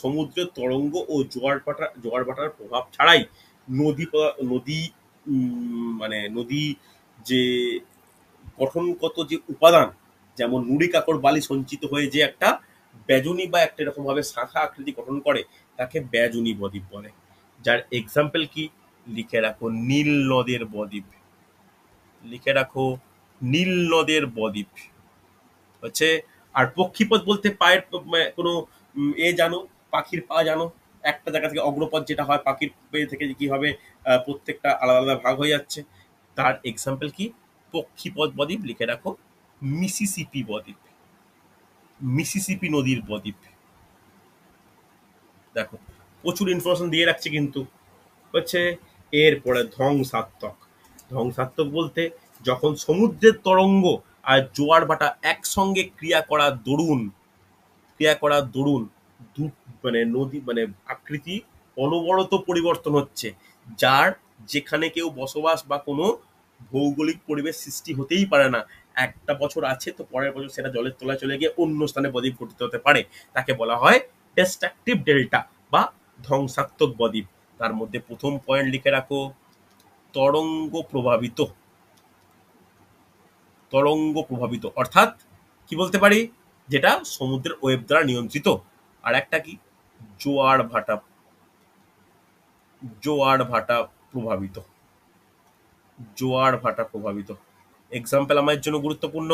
সমুদ্রের তরঙ্গ ও জোয়ার ভাটার প্রভাব ছাড়াই নদী মানে নদী যে গঠনগত যে উপাদান, যেমন নুড়ি কাকড় বালি সঞ্চিত হয়ে যে একটা ব্যজনী বা একটা এরকম ভাবে শাখা আকৃতি গঠন করে, তাকে ব্যজনী বদ্বীপ বলে। যার এক্সাম্পল কি? লিখে রাখো নীল নদের বদ্বীপ। লিখে রাখো নীল নদের বদ্বীপ হচ্ছে। আর পক্ষীপদ বলতে পায়ের কোনো জানো, পাখির পা জানো, একটা জায়গা থেকে অগ্রপদ যেটা হয় পাখির থেকে কিভাবে প্রত্যেকটা আলাদা আলাদা ভাগ হয়ে যাচ্ছে, তার এক্সাম্পল কি? পক্ষীপদ বদ্বীপ। লিখে রাখো মিসিসিপি বদ্বীপ, মিসিসিপি নদীর বদ্বীপ। দেখো প্রচুর ইনফরমেশন দিয়ে রাখছে কিন্তু। হচ্ছে এরপরে ধ্বংসাত্মক। ধ্বংসাত্মক বলতে যখন সমুদ্রের তরঙ্গ আর জোয়ার ভাটা একসঙ্গে ক্রিয়া করার দরুন মানে নদী মানে আকৃতি অনবরত পরিবর্তন হচ্ছে, যার যেখানে কেউ বসবাস বা কোনো ভৌগোলিক পরিবেশ সৃষ্টি হতেই পারে না। একটা বছর আছে তো পরের বছর সেটা জলের তলায় চলে গিয়ে অন্য স্থানে বদ্বীপ গঠিত হতে পারে, তাকে বলা হয় ডিস্ট্রাকটিভ ডেল্টা বা ধ্বংসাত্মক বদ্বীপ। তার মধ্যে প্রথম পয়েন্ট লিখে রাখো তরঙ্গ প্রভাবিত। তরঙ্গ প্রভাবিত অর্থাৎ কি বলতে পারি, যেটা সমুদ্রের ওয়েভ দ্বারা নিয়ন্ত্রিত। আর একটা কি? জোয়ার ভাটা, জোয়ার ভাটা প্রভাবিত, জোয়ার ভাটা প্রভাবিত। এক্সাম্পল আমার জন্য গুরুত্বপূর্ণ।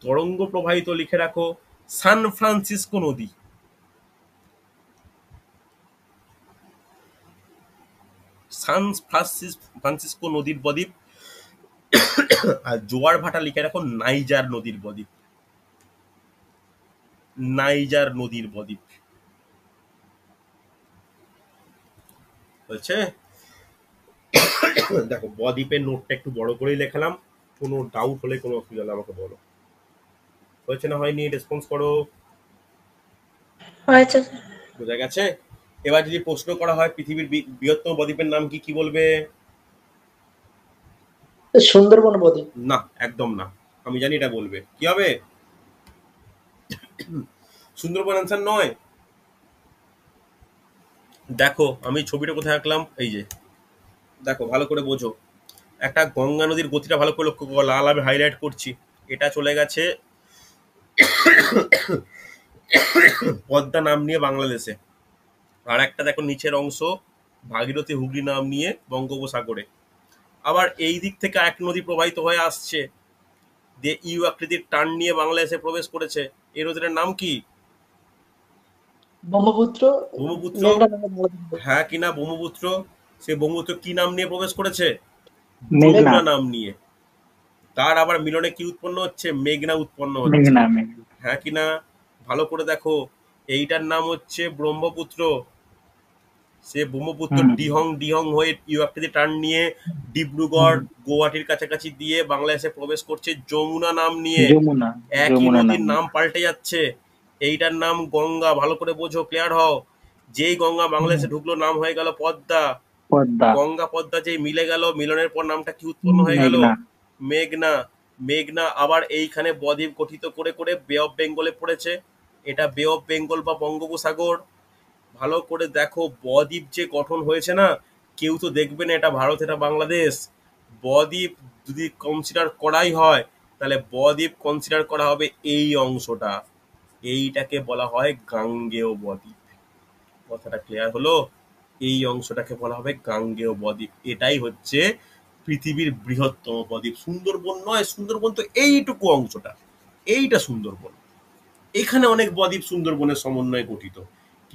তরঙ্গ প্রবাহিত লিখে রাখো সান ফ্রান্সিসকো নদী। সান ফ্রান্সিসকো নদীর বদ্বীপ। আর জোয়ার ভাটা লিখে রাখো নাইজার নদীর বদ্বীপ, নাইজার নদীর বদ্বীপ হচ্ছে। দেখো বদ্বীপের নোটটা একটু বড় করেই লেখালাম, কোনো ডাউট হলে কোনো অসুবিধা হলে আমাকে বলো। হয়েছে না হয়নি রেসপন্স করো। হয়েছে স্যার। বোঝা গেছে? এবার যদি প্রশ্ন করা হয় পৃথিবীর বৃহত্তম বদ্বীপের নাম কি, কি বলবে? সুন্দরবন বদ্বীপ। না, একদম না। আমি জানি এটা বলবে, কি হবে? সুন্দরবন অ্যান্সার নয়। দেখো আমি ছবিটা কোথায় আঁকলাম, এই যে দেখো ভালো করে বোঝো। একটা গঙ্গা নদীর গতিটা ভালো করে লক্ষ্য করো, লাল আমি হাইলাইট করছি। এটা চলে গেছে পদ্মা নাম নিয়ে বাংলাদেশে, আর একটা দেখো নিচের অংশ ভাগীরথী হুগলি নাম নিয়ে বঙ্গোপসাগরে। আবার এই দিক থেকে এক নদী প্রবাহিত হয়ে আসছে, দিয়ে ইউ আকৃতির টান নিয়ে বাংলাদেশে প্রবেশ করেছে। এই নদীটার নাম কি? ব্রহ্মপুত্র। ব্রহ্মপুত্র। মেঘনা নদী বদ্বীপ। হ্যাঁ কিনা ব্রহ্মপুত্র? সে ব্রহ্মপুত্র কি নাম নিয়ে প্রবেশ করেছে? মেঘনা। যমুনা নাম নিয়ে। তার আবার মিলনে কি উৎপন্ন হচ্ছে? মেঘনা উৎপন্ন হচ্ছে। মেঘনা মেঘনা হ্যাঁ কিনা? ভালো করে দেখো, এইটার নাম হচ্ছে ব্রহ্মপুত্র। সে ব্রহ্মপুত্র ডিহং ডিহং হয়ে ইউ আকৃতি টান নিয়ে ডিব্রুগড় গুয়াহাটির কাছাকাছি দিয়ে বাংলাদেশে প্রবেশ করছে যমুনা নাম নিয়ে। যমুনা। একই যমুনা নদীর নাম। নাম পাল্টে যাচ্ছে। এইটার নাম গঙ্গা, ভালো করে বোঝো, ক্লিয়ার হও। যেই গঙ্গা বাংলাদেশে ঢুকলো নাম হয়ে গেল পদ্মা। পদ্মা। গঙ্গা পদ্মা যেই মিলে গেল, মিলনের পর নামটা কি উৎপন্ন হয়ে গেল? মেঘনা। মেঘনা। মেঘনা আবার এইখানে বদ্বীপ গঠিত করে করে বে অফ বেঙ্গলে পড়েছে। এটা বে অফ বেঙ্গল বা বঙ্গোপসাগর। ভালো করে দেখো বদ্বীপ যে গঠন হয়েছে না, কেউ তো দেখবে না এটা ভারত এটা বাংলাদেশ। বদ্বীপ যদি কনসিডার করাই হয় তাহলে বদ্বীপ কনসিডার করা হবে এই অংশটা, এইটাকে বলা হয় গাঙ্গেয় বদ্বীপ। কথাটা ক্লিয়ার হলো? এই অংশটাকে বলা হবে গাঙ্গেয় বদ্বীপ। এটাই হচ্ছে পৃথিবীর বৃহত্তম বদ্বীপ। সুন্দরবন নয়, সুন্দরবন তো এইটুকু অংশটা, এইটা সুন্দরবন। এখানে অনেক বদ্বীপ সুন্দরবনের সমন্বয়ে গঠিত,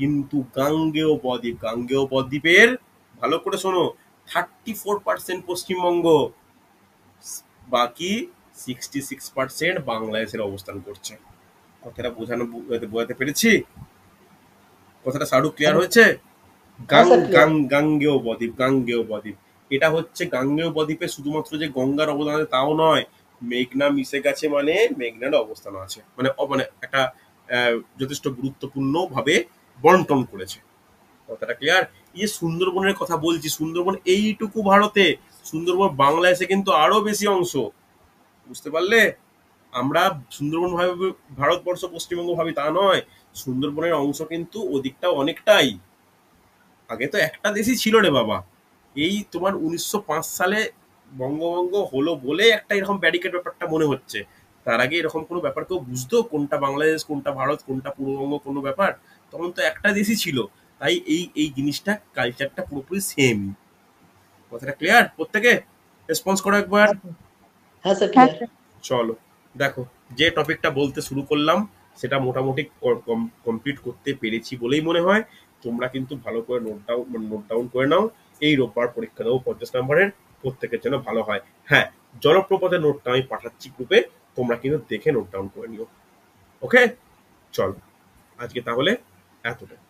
কিন্তু গাঙ্গেয় বদ্বীপের ভালো করে শোনো 34% পশ্চিমবঙ্গ, বাকি 66% বাংলাদেশের অবস্থান করছে। কথাটা বোঝাতে পেরেছি? কথাটা সারু ক্লিয়ার হয়েছে? হ্যাঁ স্যার, clear। গাঙ্গেয় বদ্বীপ এটা হচ্ছে গাঙ্গেয় বদ্বীপে শুধুমাত্র যে গঙ্গার অবদান আছে তাও নয়, মেঘনা মিশে গেছে মানে মেঘনার অবস্থান আছে, মানে মানে একটা যথেষ্ট গুরুত্বপূর্ণ ভাবে বন্টন করেছে। কথাটা ক্লিয়ার? এই যে সুন্দরবনের কথা বলছি, সুন্দরবন এইটুকু ভারতে, সুন্দরবন বাংলাদেশে কিন্তু আরো বেশি অংশ। বুঝতে পারলে? আমরা সুন্দরবন ভাবে ভারতবর্ষ পশ্চিমবঙ্গ ভাবি তা নয়, সুন্দরবনের অংশ কিন্তু ওদিকটা অনেকটাই। আগে তো একটা দেশই ছিল রে বাবা, এই তোমার 1905 সালে বঙ্গভঙ্গ হলো বলে একটা এরকম ব্যারিকেড ব্যাপারটা মনে হচ্ছে। তার আগে এরকম কোনো ব্যাপার কেউ বুঝতো কোনটা বাংলাদেশ, কোনটা ভারত, কোনটা পূর্ববঙ্গ, কোনো ব্যাপার? তখন তো একটা দেশই ছিল। তাই এই এই জিনিসটা কালচারটা পুরোপুরি সেম। কথাটা ক্লিয়ার? প্রত্যেকে রেসপন্স করো একবার। হ্যাঁ স্যার, হ্যাঁ ক্লিয়ার। চলো দেখো, যে টপিকটা বলতে শুরু করলাম সেটা মোটামুটি কমপ্লিট করতে পেরেছি বলেই মনে হয়। তোমরা কিন্তু ভালো করে নোট ডাউন করে নাও। এই রোববার পরীক্ষা দেবো 50 নম্বরের, প্রত্যেকের জন্য ভালো হয়। হ্যাঁ, জলপ্রপাতের নোটটা আমি পাঠাচ্ছি গ্রুপে, তোমরা কিন্তু দেখে নোট ডাউন করে নিও। ওকে, চলো আজকে তাহলে এতটাই।